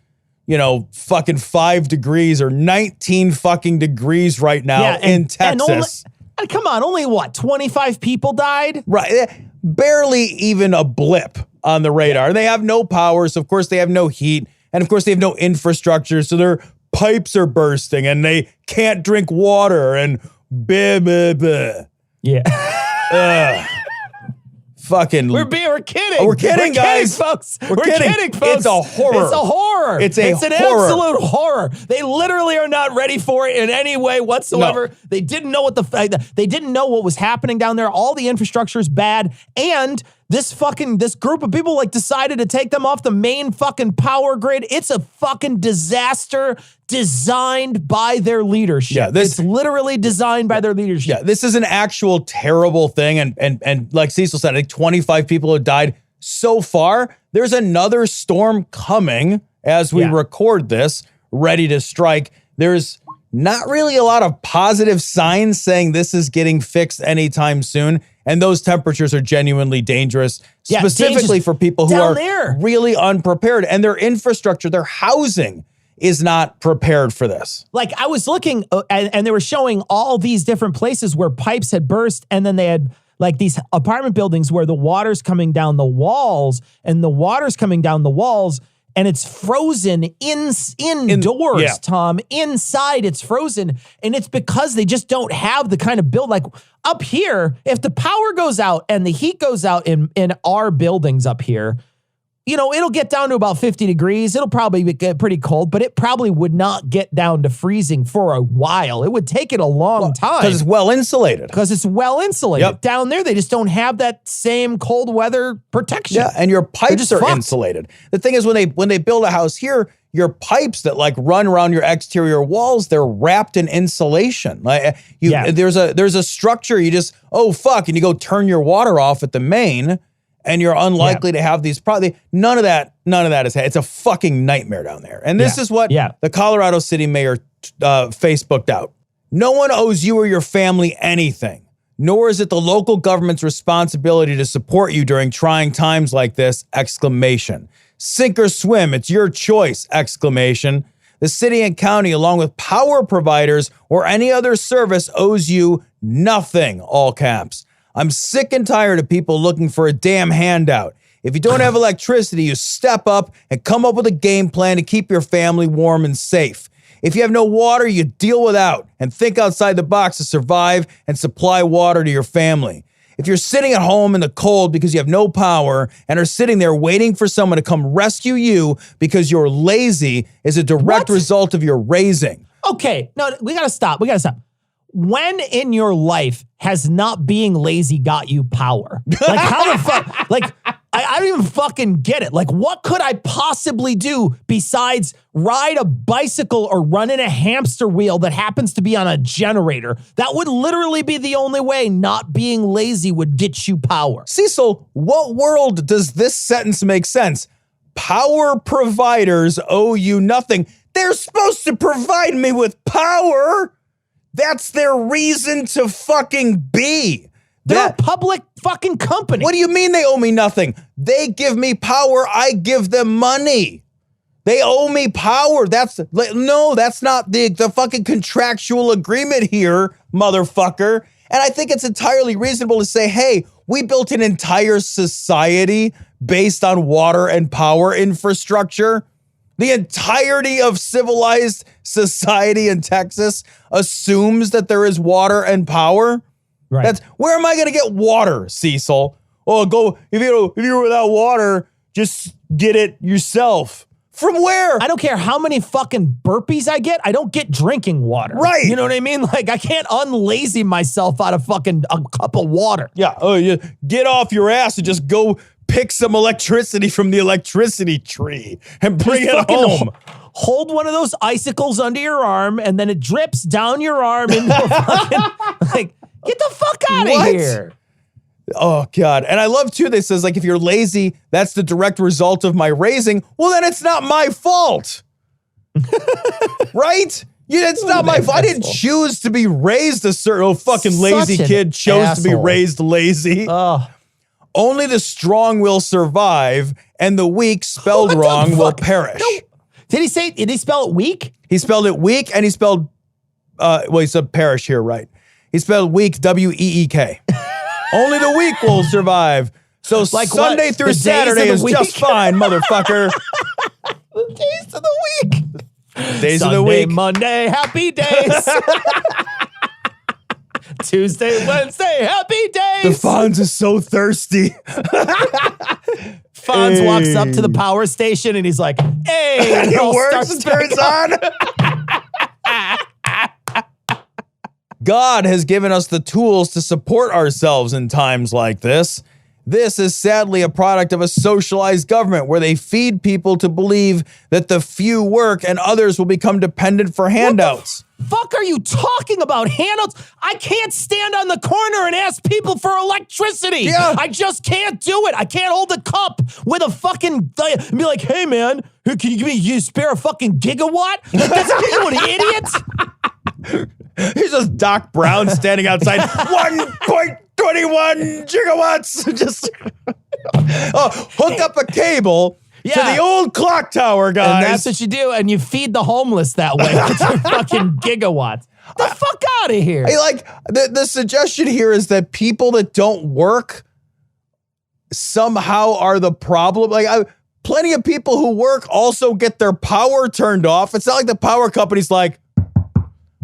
fucking 5 degrees or 19 fucking degrees right now in Texas. Come on, only what, 25 people died? Right. Barely even a blip on the radar. They have no power, so of course they have no heat, and of course they have no infrastructure, so their pipes are bursting and they can't drink water and Yeah. Fucking We're kidding. We're kidding, guys. Folks. We're kidding, folks. It's a horror. It's a horror. It's an horror. absolute horror. They literally are not ready for it in any way whatsoever. No. They didn't know what they didn't know what was happening down there. All the infrastructure is bad, and This group of people like decided to take them off the main fucking power grid. It's a fucking disaster designed by their leadership. Yeah, it's literally designed by their leadership. Yeah, this is an actual terrible thing. And like Cecil said, I think 25 people have died so far. There's another storm coming as we record this, ready to strike. There's not really a lot of positive signs saying this is getting fixed anytime soon. And those temperatures are genuinely dangerous, specifically for people who are really unprepared. And their infrastructure, their housing is not prepared for this. Like I was looking and they were showing all these different places where pipes had burst. And then they had like these apartment buildings where the water's coming down the walls and the water's coming down the walls. And it's frozen indoors, Tom. Inside, it's frozen. And it's because they just don't have the kind of build. Like up here, if the power goes out and the heat goes out in our buildings up here, you know, it'll get down to about 50 degrees. It'll probably get pretty cold, but it probably would not get down to freezing for a while. It would take it a long time. Because it's well insulated. Because it's well insulated. Yep. Down there, they just don't have that same cold weather protection. Yeah, and your pipes are insulated. The thing is, when they build a house here, your pipes that like run around your exterior walls, they're wrapped in insulation. Like there's a structure. You just and you go turn your water off at the main. And you're unlikely to have these problems. None of that is. It's a fucking nightmare down there. And this is what the Colorado City mayor Facebooked out. No one owes you or your family anything, nor is it the local government's responsibility to support you during trying times like this! Sink or swim, it's your choice! The city and county, along with power providers or any other service, owes you nothing! All caps. I'm sick and tired of people looking for a damn handout. If you don't have electricity, you step up and come up with a game plan to keep your family warm and safe. If you have no water, you deal without and think outside the box to survive and supply water to your family. If you're sitting at home in the cold because you have no power and are sitting there waiting for someone to come rescue you because you're lazy is a direct result of your raising. Okay, no, we gotta stop. When in your life has not being lazy got you power? Like how the fuck? Like I don't even fucking get it. Like what could I possibly do besides ride a bicycle or run in a hamster wheel that happens to be on a generator? That would literally be the only way not being lazy would get you power. Cecil, what world does this sentence make sense? Power providers owe you nothing. They're supposed to provide me with power. That's their reason to fucking be. They're a public fucking company. What do you mean they owe me nothing? They give me power. I give them money. They owe me power. That's not the fucking contractual agreement here, motherfucker. And I think it's entirely reasonable to say, hey, we built an entire society based on water and power infrastructure. The entirety of civilized society in Texas assumes that there is water and power. Right. Where am I going to get water, Cecil? Oh, if you're without water, just get it yourself. From where? I don't care how many fucking burpees I get. I don't get drinking water. Right. You know what I mean? Like I can't unlazy myself out of fucking a cup of water. Yeah. Oh, you get off your ass and just go pick some electricity from the electricity tree and bring it home. Hold one of those icicles under your arm and then it drips down your arm into fucking, like, get the fuck out of here. Oh, God. And I love, too, that says, like, if you're lazy, that's the direct result of my raising. Well, then it's not my fault. Right? Yeah, it's not my fault. I didn't choose to be raised a certain fucking lazy kid chose to be raised lazy. Only the strong will survive, and the weak, spelled wrong, will perish. No. Did he spell it weak? He spelled it weak, and he spelled, he said perish here, right? He spelled weak, W-E-E-K. Only the weak will survive. So like Sunday through Saturday is just fine, motherfucker. The days of the week. Days of the week. Monday, happy days. Tuesday, Wednesday, happy days. The Fonz is so thirsty. Fonz walks up to the power station and he's like, hey. And it works and turns on. God has given us the tools to support ourselves in times like this. This is sadly a product of a socialized government where they feed people to believe that the few work and others will become dependent for handouts. What the fuck are you talking about? Handouts? I can't stand on the corner and ask people for electricity. Yeah. I just can't do it. I can't hold a cup with a fucking and be like, hey man, can you give me you spare a fucking gigawatt? Like, that's you an idiot. Here's just Doc Brown standing outside. 1.21 gigawatts. Just hook up a cable to the old clock tower, guys. And that's what you do. And you feed the homeless that way with your fucking gigawatts. The fuck out of here. Hey, like the suggestion here is that people that don't work somehow are the problem. Like plenty of people who work also get their power turned off. It's not like the power company's like,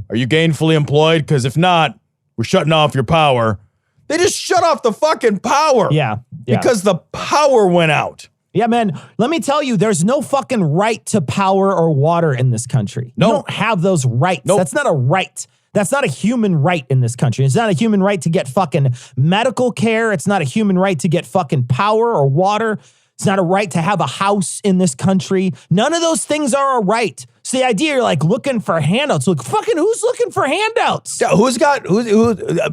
are you gainfully employed? Because if not, we're shutting off your power. They just shut off the fucking power. Yeah. Because the power went out. Yeah, man, let me tell you, there's no fucking right to power or water in this country. No. You don't have those rights. Nope. That's not a right. That's not a human right in this country. It's not a human right to get fucking medical care. It's not a human right to get fucking power or water. It's not a right to have a house in this country. None of those things are a right. So the idea you're like looking for handouts. Like, fucking who's looking for handouts? Yeah, who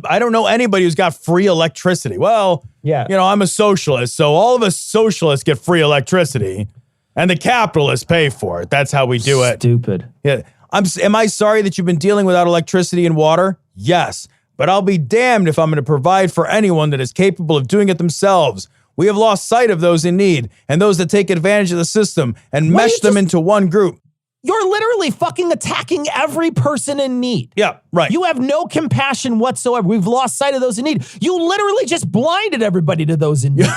I don't know anybody who's got free electricity. Well, yeah, I'm a socialist, so all of us socialists get free electricity and the capitalists pay for it. That's how we do it. Stupid. Yeah. Am I sorry that you've been dealing without electricity and water? Yes. But I'll be damned if I'm going to provide for anyone that is capable of doing it themselves. We have lost sight of those in need and those that take advantage of the system and mesh them into one group. You're literally fucking attacking every person in need. Yeah, right. You have no compassion whatsoever. We've lost sight of those in need. You literally just blinded everybody to those in need.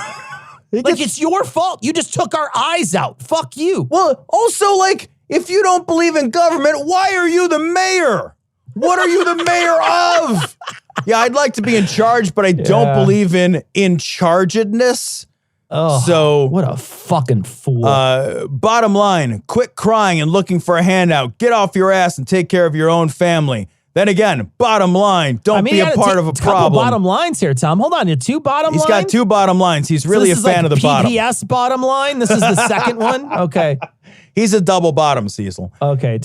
Like, it's your fault. You just took our eyes out. Fuck you. Well, also, like, if you don't believe in government, why are you the mayor? What are you the mayor of? Yeah, I'd like to be in charge, but I don't believe in chargedness. Oh, so what a fucking fool. Bottom line, quit crying and looking for a handout. Get off your ass and take care of your own family. Then again, bottom line, don't be a part of a problem. Bottom lines here, Tom. Hold on, you two bottom lines? He's got two bottom lines. He's really a fan of the bottom. PPS bottom line? This is the second one? Okay. He's a double bottom, Cecil. Okay.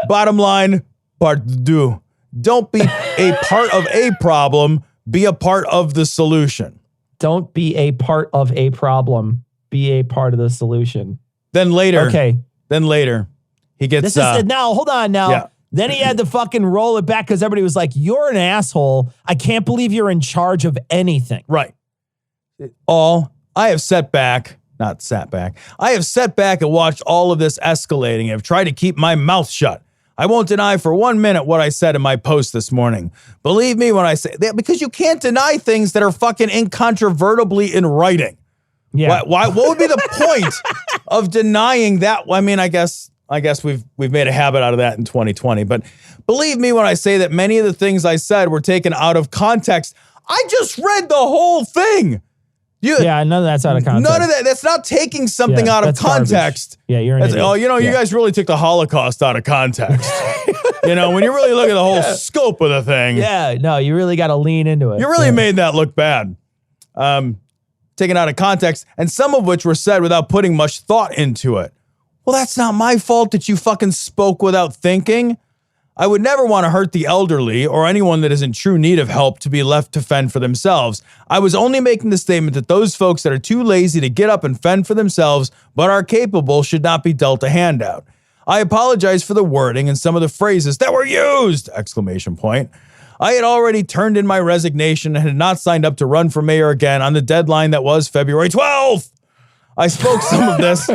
Bottom line, part deux. Don't be a part of a problem. Be a part of the solution. Don't be a part of a problem. Be a part of the solution. Then later. Okay. Then later, he gets. This is now. Hold on. Now. Yeah. Then he had to fucking roll it back because everybody was like, "You're an asshole. I can't believe you're in charge of anything." Right. I have sat back and watched all of this escalating and have tried to keep my mouth shut. I won't deny for 1 minute what I said in my post this morning. Believe me when I say that, because you can't deny things that are fucking incontrovertibly in writing. Yeah. What would be the point of denying that? I mean, I guess we've made a habit out of that in 2020. But believe me when I say that many of the things I said were taken out of context. I just read the whole thing. None of that's out of context. None of that. That's not taking something out of context. Garbage. Yeah, you're an idiot. You guys really took the Holocaust out of context. When you really look at the whole scope of the thing. Yeah, no, you really got to lean into it. You really made that look bad. Taken out of context, and some of which were said without putting much thought into it. Well, that's not my fault that you fucking spoke without thinking. I would never want to hurt the elderly or anyone that is in true need of help to be left to fend for themselves. I was only making the statement that those folks that are too lazy to get up and fend for themselves but are capable should not be dealt a handout. I apologize for the wording and some of the phrases that were used! ! I had already turned in my resignation and had not signed up to run for mayor again on the deadline that was February 12th. I spoke some of this.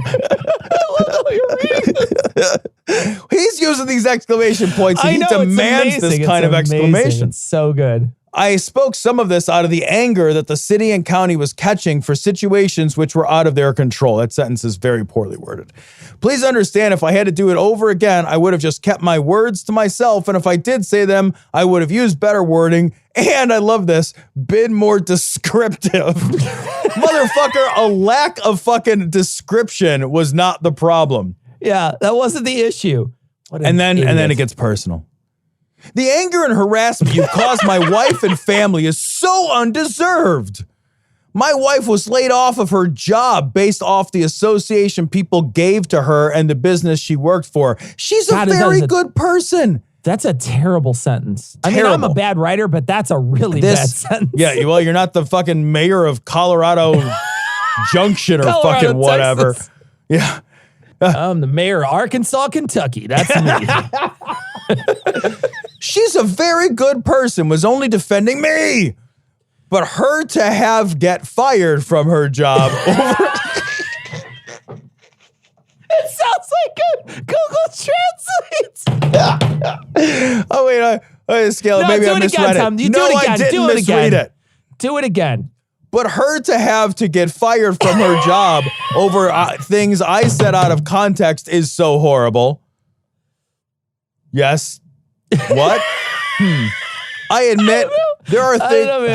He's using these exclamation points and he demands this kind of exclamation. It's so good. I spoke some of this out of the anger that the city and county was catching for situations which were out of their control. That sentence is very poorly worded. Please understand, if I had to do it over again, I would have just kept my words to myself. And if I did say them, I would have used better wording. And I love this, been more descriptive. Motherfucker, a lack of fucking description was not the problem. Yeah, that wasn't the issue. And then it gets personal. The anger and harassment you've caused my wife and family is so undeserved. My wife was laid off of her job based off the association people gave to her and the business she worked for. She's a very good person. That's a terrible sentence. I mean, I'm a bad writer, but that's a really bad sentence. Yeah, well, you're not the fucking mayor of Colorado Junction or Colorado, fucking whatever. Texas. Yeah. I'm the mayor of Arkansas, Kentucky. That's me. She's a very good person, was only defending me. But her to get fired from her job over... It sounds like a Google Translate. Oh, wait, Scale, maybe I misread Tom. it. You do it again. I didn't do it misread again. it. Do it again. But her to get fired from her job over things I said out of context is so horrible. Yes. What? I admit there are things. I don't know,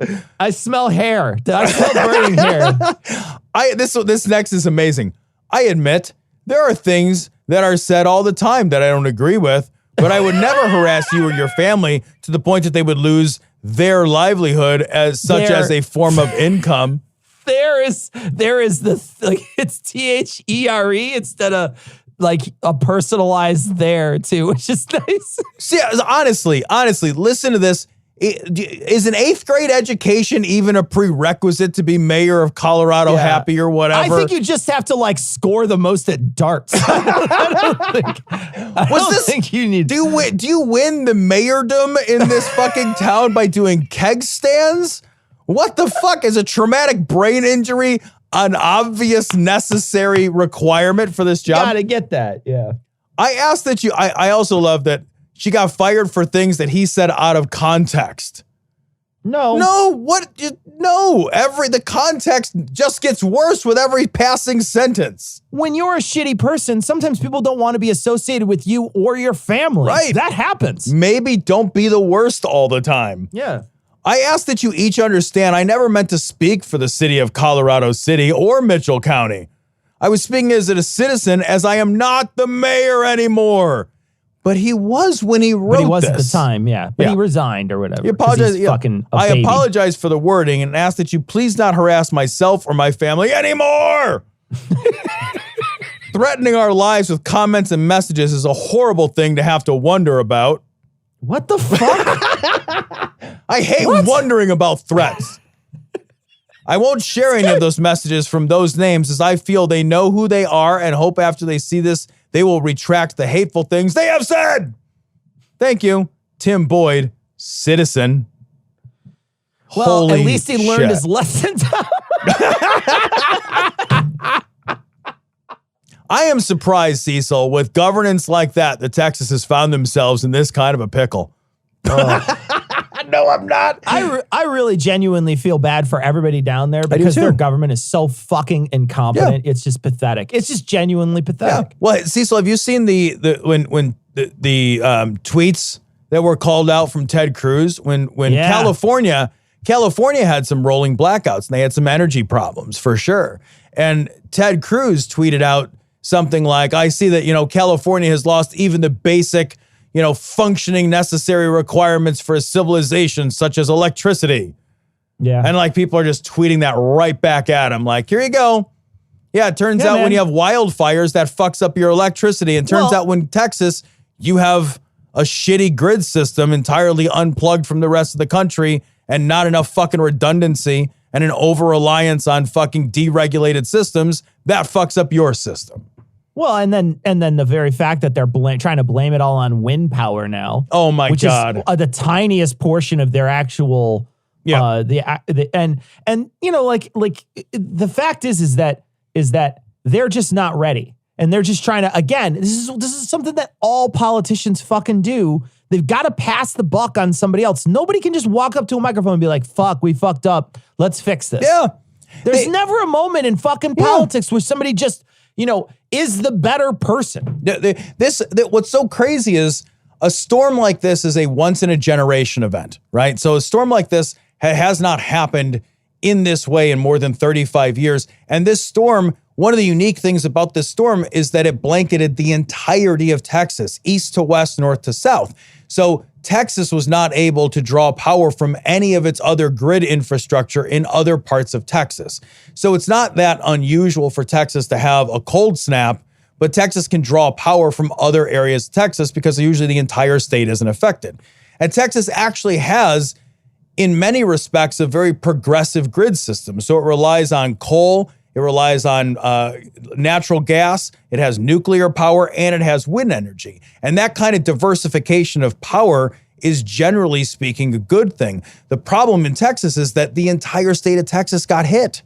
man. I smell hair. I smell burning hair. This next is amazing. I admit there are things that are said all the time that I don't agree with, but I would never harass you or your family to the point that they would lose their livelihood as a form of income. There is it's THERE instead of like a personalized there too, which is nice. See, honestly, listen to this. Is an 8th grade education even a prerequisite to be mayor of Colorado happy or whatever? I think you just have to like score the most at darts. I don't think you need. Do you win the mayordom in this fucking town by doing keg stands? What the fuck is a traumatic brain injury an obvious necessary requirement for this job? Gotta get that, yeah. I asked that you. I also love that. She got fired for things that he said out of context. No. What? No. The context just gets worse with every passing sentence. When you're a shitty person, sometimes people don't want to be associated with you or your family. Right. That happens. Maybe don't be the worst all the time. Yeah. I ask that you each understand I never meant to speak for the city of Colorado City or Mitchell County. I was speaking as a citizen, as I am not the mayor anymore. But he was when he wrote this. But he was at the time, yeah. But he resigned or whatever. He apologized. I apologize for the wording and ask that you please not harass myself or my family anymore. Threatening our lives with comments and messages is a horrible thing to have to wonder about. What the fuck? I hate wondering about threats. I won't share any of those messages from those names as I feel they know who they are and hope after they see this, they will retract the hateful things they have said. Thank you, Tim Boyd, citizen. Well, Holy at least he learned shit. his lesson. I am surprised, Cecil, with governance like that Texas has found themselves in this kind of a pickle. No, I'm not. I really genuinely feel bad for everybody down there because their government is so fucking incompetent. Yeah. It's just pathetic. It's just genuinely pathetic. Yeah. Well, Cecil, have you seen the tweets that were called out from Ted Cruz when California had some rolling blackouts and they had some energy problems for sure. And Ted Cruz tweeted out something like, I see that, California has lost even the basic functioning necessary requirements for a civilization such as electricity. Yeah. And people are just tweeting that right back at him. Like, here you go. Yeah, it turns out when you have wildfires, that fucks up your electricity. And turns out when Texas, you have a shitty grid system entirely unplugged from the rest of the country and not enough fucking redundancy and an over-reliance on fucking deregulated systems, that fucks up your system. Well, and then the very fact that they're trying to blame it all on wind power now. Oh my God! Which is the tiniest portion of their actual the fact is that they're just not ready, and they're just trying to this is something that all politicians fucking do. They've got to pass the buck on somebody else. Nobody can just walk up to a microphone and be like, "Fuck, we fucked up. Let's fix this." Yeah. There's never a moment in fucking politics where somebody just is the better person. What's so crazy is a storm like this is a once in a generation event, right? So a storm like this has not happened in this way in more than 35 years. And this storm, one of the unique things about this storm is that it blanketed the entirety of Texas, east to west, north to south. So Texas was not able to draw power from any of its other grid infrastructure in other parts of Texas. So it's not that unusual for Texas to have a cold snap, but Texas can draw power from other areas of Texas because usually the entire state isn't affected. And Texas actually has, in many respects, a very progressive grid system. So it relies on coal, it relies on natural gas, it has nuclear power, and it has wind energy. And that kind of diversification of power is, generally speaking, a good thing. The problem in Texas is that the entire state of Texas got hit.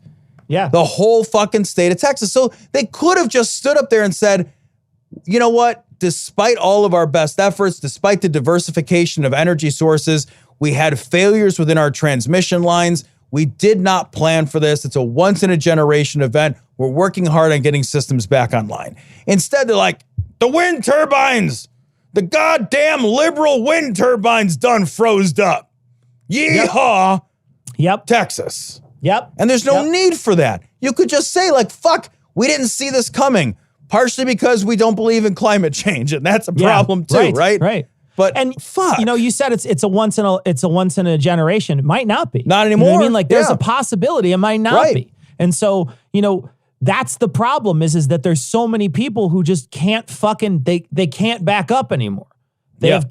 Yeah. The whole fucking state of Texas. So they could have just stood up there and said, you know what? Despite all of our best efforts, despite the diversification of energy sources, we had failures within our transmission lines. We did not plan for this. It's a once-in-a-generation event. We're working hard on getting systems back online. Instead, they're like, the wind turbines, the goddamn liberal wind turbines done froze up. Yeehaw, Yep. Texas. Yep. And there's no need for that. You could just say, like, fuck, we didn't see this coming, partially because we don't believe in climate change, and that's a problem too, right? Right. But fuck, you know, you said it's a once in a generation. It might not be. Not anymore. You know what I mean? Like there's a possibility it might not be. And so, you know, that's the problem is that there's so many people who just can't fucking they can't back up anymore. They have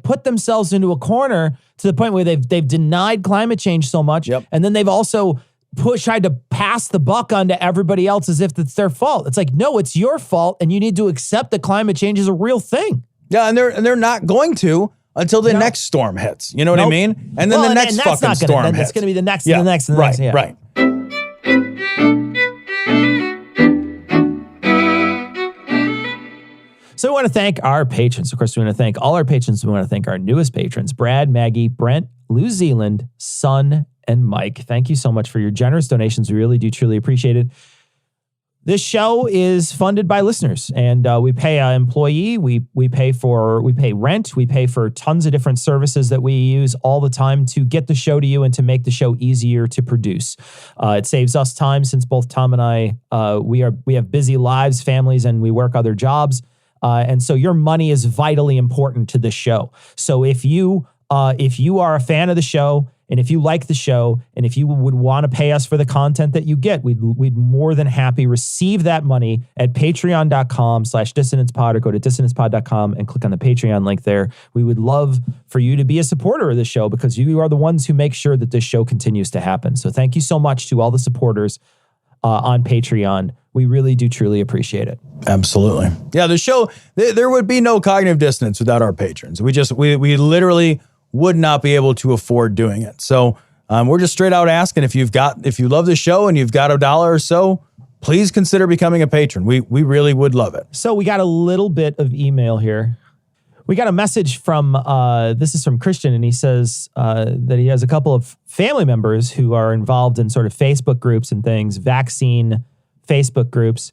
put themselves into a corner to the point where they've denied climate change so much, and then they've also tried to pass the buck onto everybody else as if it's their fault. It's like, no, it's your fault, and you need to accept that climate change is a real thing. Yeah, and they're not going to until the next storm hits. You know what I mean? And then the next fucking storm hits. It's going to be the next, and the next, and the next. Yeah. Right. So we want to thank our patrons. Of course, we want to thank all our patrons. We want to thank our newest patrons, Brad, Maggie, Brent, New Zealand, Son, and Mike. Thank you so much for your generous donations. We really do truly appreciate it. This show is funded by listeners, and we pay an employee. We pay rent. We pay for tons of different services that we use all the time to get the show to you and to make the show easier to produce. It saves us time since both Tom and I we have busy lives, families, and we work other jobs. And so your money is vitally important to this show. So if you are a fan of the show, and if you like the show, and if you would want to pay us for the content that you get, we'd more than happy receive that money at patreon.com/dissonancepod, or go to dissonancepod.com and click on the Patreon link there. We would love for you to be a supporter of the show because you are the ones who make sure that this show continues to happen. So thank you so much to all the supporters on Patreon. We really do truly appreciate it. Absolutely. Yeah, the show, there would be no Cognitive Dissonance without our patrons. We literally would not be able to afford doing it. So we're just straight out asking if you love the show and you've got $1 or so, please consider becoming a patron. We really would love it. So we got a little bit of email here. We got a message from, this is from Christian, and he says that he has a couple of family members who are involved in sort of Facebook groups and things, vaccine Facebook groups.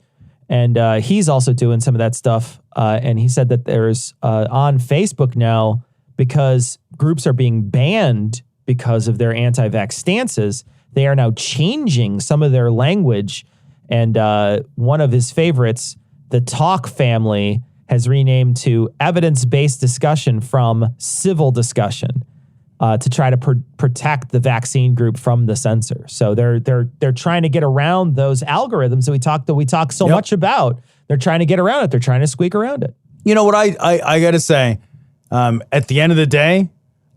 And he's also doing some of that stuff. And he said that there's on Facebook now, because groups are being banned because of their anti-vax stances, they are now changing some of their language. And one of his favorites, the Talk family, has renamed to evidence-based discussion from civil discussion to try to protect the vaccine group from the censor. So they're trying to get around those algorithms that we talk so much about. They're trying to get around it. They're trying to squeak around it. You know what I got to say? At the end of the day,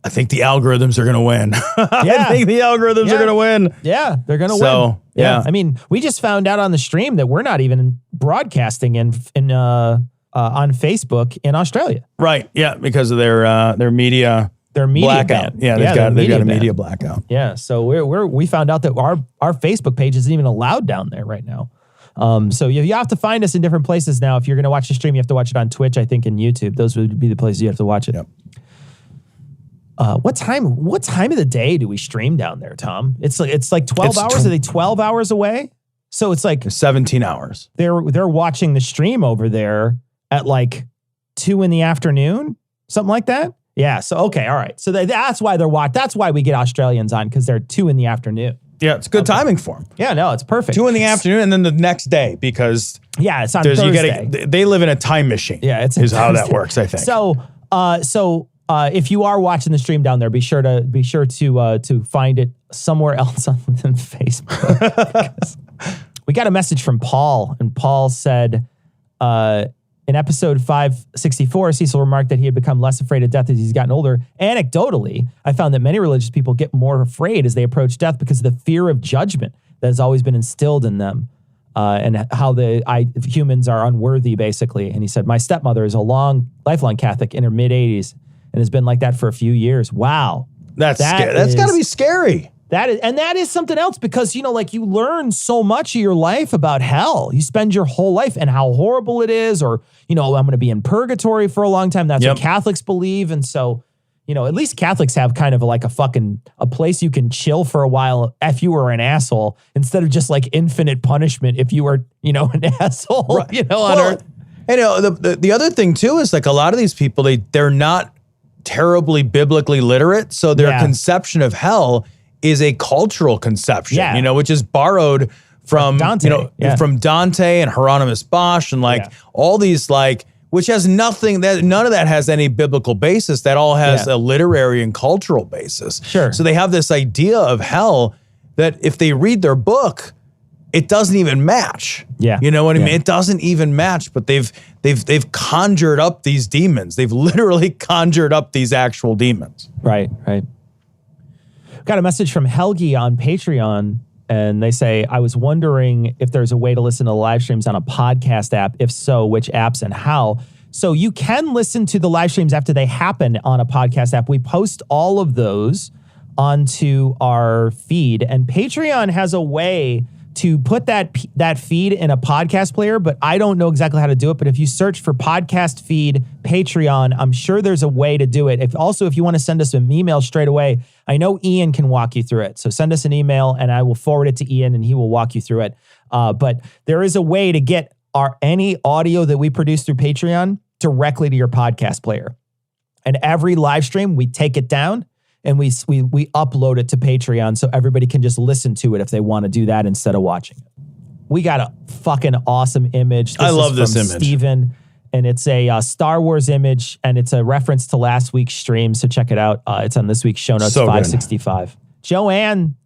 I think the algorithms are going to win. I think the algorithms are going to win. Yeah, they're going to win. Yeah. I mean, we just found out on the stream that we're not even broadcasting on Facebook in Australia. Right. Yeah, because of their media blackout. Ban. Yeah, they've got a media blackout. Yeah, so we found out that our Facebook page isn't even allowed down there right now. So you have to find us in different places now. If you're going to watch the stream, you have to watch it on Twitch, I think, and YouTube. Those would be the places you have to watch it. Yep. What time of the day do we stream down there, Tom? It's like 12 hours. Are they 12 hours away? So it's like 17 hours. They're watching the stream over there at like 2 p.m, something like that. Yeah. So okay, all right. So that's why they're watching. That's why we get Australians on, because they're 2 p.m. Yeah, it's good timing for them. Yeah, no, it's perfect. 2 p.m, and then the next day, because it's on Thursday. They live in a time machine. Yeah, is how that works, I think. So if you are watching the stream down there, be sure to find it somewhere else than Facebook. We got a message from Paul, and Paul said, in episode 564, Cecil remarked that he had become less afraid of death as he's gotten older. Anecdotally, I found that many religious people get more afraid as they approach death because of the fear of judgment that has always been instilled in them, and how humans are unworthy, basically. And he said, my stepmother is a lifelong Catholic in her mid-80s and has been like that for a few years. Wow. That's scary. That's got to be scary. That is something else because, you learn so much of your life about hell. You spend your whole life and how horrible it is, or, I'm going to be in purgatory for a long time. That's what Catholics believe. And so, at least Catholics have kind of a place you can chill for a while if you were an asshole, instead of just like infinite punishment if you were, an asshole, right. On earth. And, the other thing too is like a lot of these people, they're not terribly biblically literate. So their conception of hell is a cultural conception, which is borrowed from, Dante, from Dante and Hieronymus Bosch and all these which has none of that has any biblical basis. That all has a literary and cultural basis. Sure. So they have this idea of hell that if they read their book, it doesn't even match. Yeah. You know what I mean? It doesn't even match, but they've conjured up these demons. They've literally conjured up these actual demons. Right. Got a message from Helgi on Patreon, and they say, I was wondering if there's a way to listen to the live streams on a podcast app. If so, which apps and how? So you can listen to the live streams after they happen on a podcast app. We post all of those onto our feed, and Patreon has a way to put that feed in a podcast player, but I don't know exactly how to do it. But if you search for podcast feed Patreon, I'm sure there's a way to do it. If you want to send us an email straight away, I know Ian can walk you through it. So send us an email and I will forward it to Ian and he will walk you through it. But there is a way to get any audio that we produce through Patreon directly to your podcast player. And every live stream, we take it down and we upload it to Patreon so everybody can just listen to it if they want to do that instead of watching it. We got a fucking awesome image. I love this image. Steven, and it's a Star Wars image, and it's a reference to last week's stream, so check it out. It's on this week's show notes, So 565. Good. Joanne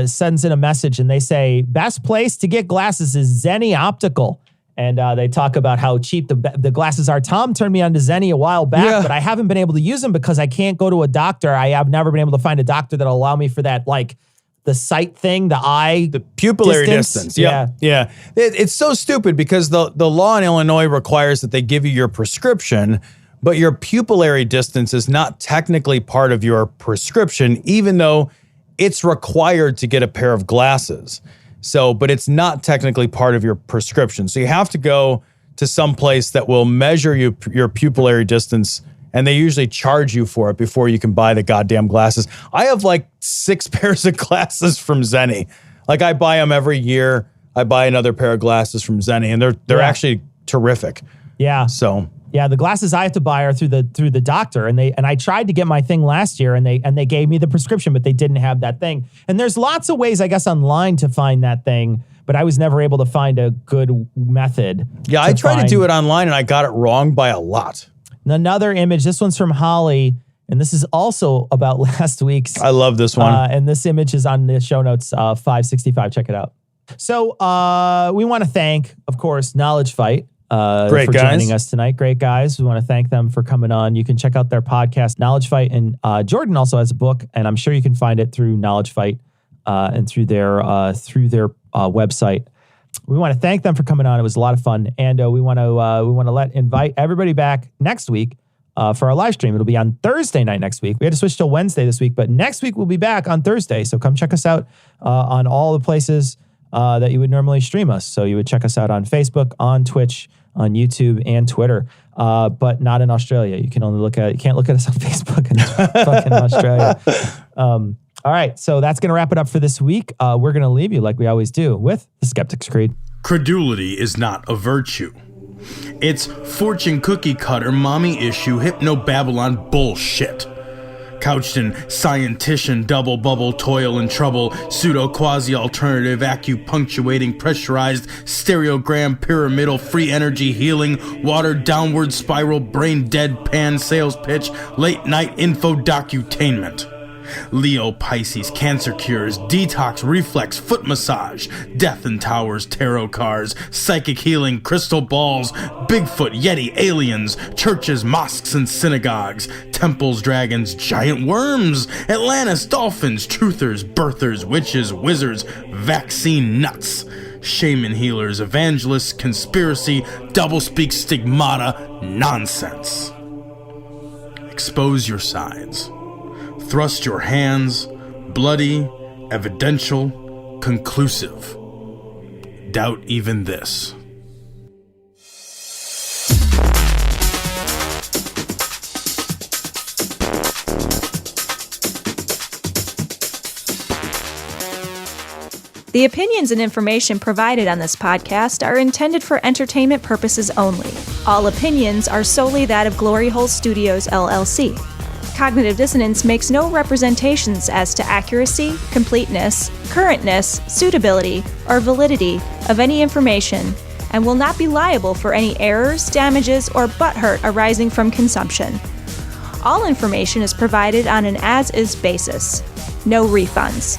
sends in a message, and they say, best place to get glasses is Zenni Optical. And they talk about how cheap the glasses are. Tom turned me on to Zenni a while back, but I haven't been able to use them because I can't go to a doctor. I have never been able to find a doctor that'll allow me for that, the sight thing, the pupillary distance. Yeah. It's so stupid because the law in Illinois requires that they give you your prescription, but your pupillary distance is not technically part of your prescription, even though it's required to get a pair of glasses. So, but it's not technically part of your prescription. So you have to go to some place that will measure your pupillary distance, and they usually charge you for it before you can buy the goddamn glasses. I have 6 pairs of glasses from Zenni. I buy them every year. I buy another pair of glasses from Zenni, and they're actually terrific. Yeah. So yeah, the glasses I have to buy are through the doctor, and I tried to get my thing last year, and they gave me the prescription, but they didn't have that thing. And there's lots of ways, I guess, online to find that thing, but I was never able to find a good method. Yeah, I tried to do it online, and I got it wrong by a lot. Another image. This one's from Holly, and this is also about last week's. I love this one. And this image is on the show notes, 565. Check it out. So we want to thank, of course, Knowledge Fight. Great for guys. joining us tonight. Great guys. We want to thank them for coming on. You can check out their podcast, Knowledge Fight, and Jordan also has a book, and I'm sure you can find it through Knowledge Fight and through their website. We want to thank them for coming on. It was a lot of fun, and we want to invite everybody back next week for our live stream. It'll be on Thursday night next week. We had to switch to Wednesday this week, but next week we'll be back on Thursday. So come check us out on all the places that you would normally stream us. So you would check us out on Facebook, on Twitch, on YouTube and Twitter, but not in Australia. You can't look at us on Facebook in fucking Australia. All right, so that's going to wrap it up for this week. We're going to leave you like we always do with the Skeptic's Creed. Credulity is not a virtue. It's fortune cookie cutter, mommy issue, hypno Babylon bullshit. couched in scientician, double bubble, toil and trouble, pseudo quasi alternative, acupunctuating, pressurized, stereogram, pyramidal, free energy healing, watered downward spiral, brain deadpan, sales pitch, late night info docutainment. Leo, Pisces, cancer cures, detox, reflex, foot massage, death and towers, tarot cards, psychic healing, crystal balls, Bigfoot, Yeti, aliens, churches, mosques and synagogues, temples, dragons, giant worms, Atlantis, dolphins, truthers, birthers, witches, wizards, vaccine nuts, shaman healers, evangelists, conspiracy, doublespeak, stigmata, nonsense. Expose your sides. Thrust your hands, bloody, evidential, conclusive. Doubt even this. The opinions and information provided on this podcast are intended for entertainment purposes only. All opinions are solely that of Glory Hole Studios, LLC. Cognitive Dissonance makes no representations as to accuracy, completeness, currentness, suitability, or validity of any information, and will not be liable for any errors, damages, or butthurt arising from consumption. All information is provided on an as-is basis. No refunds.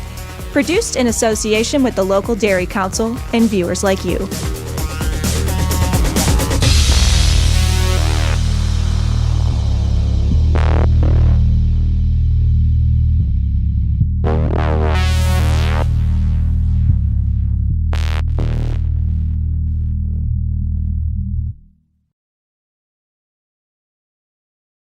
Produced in association with the local Dairy Council and viewers like you.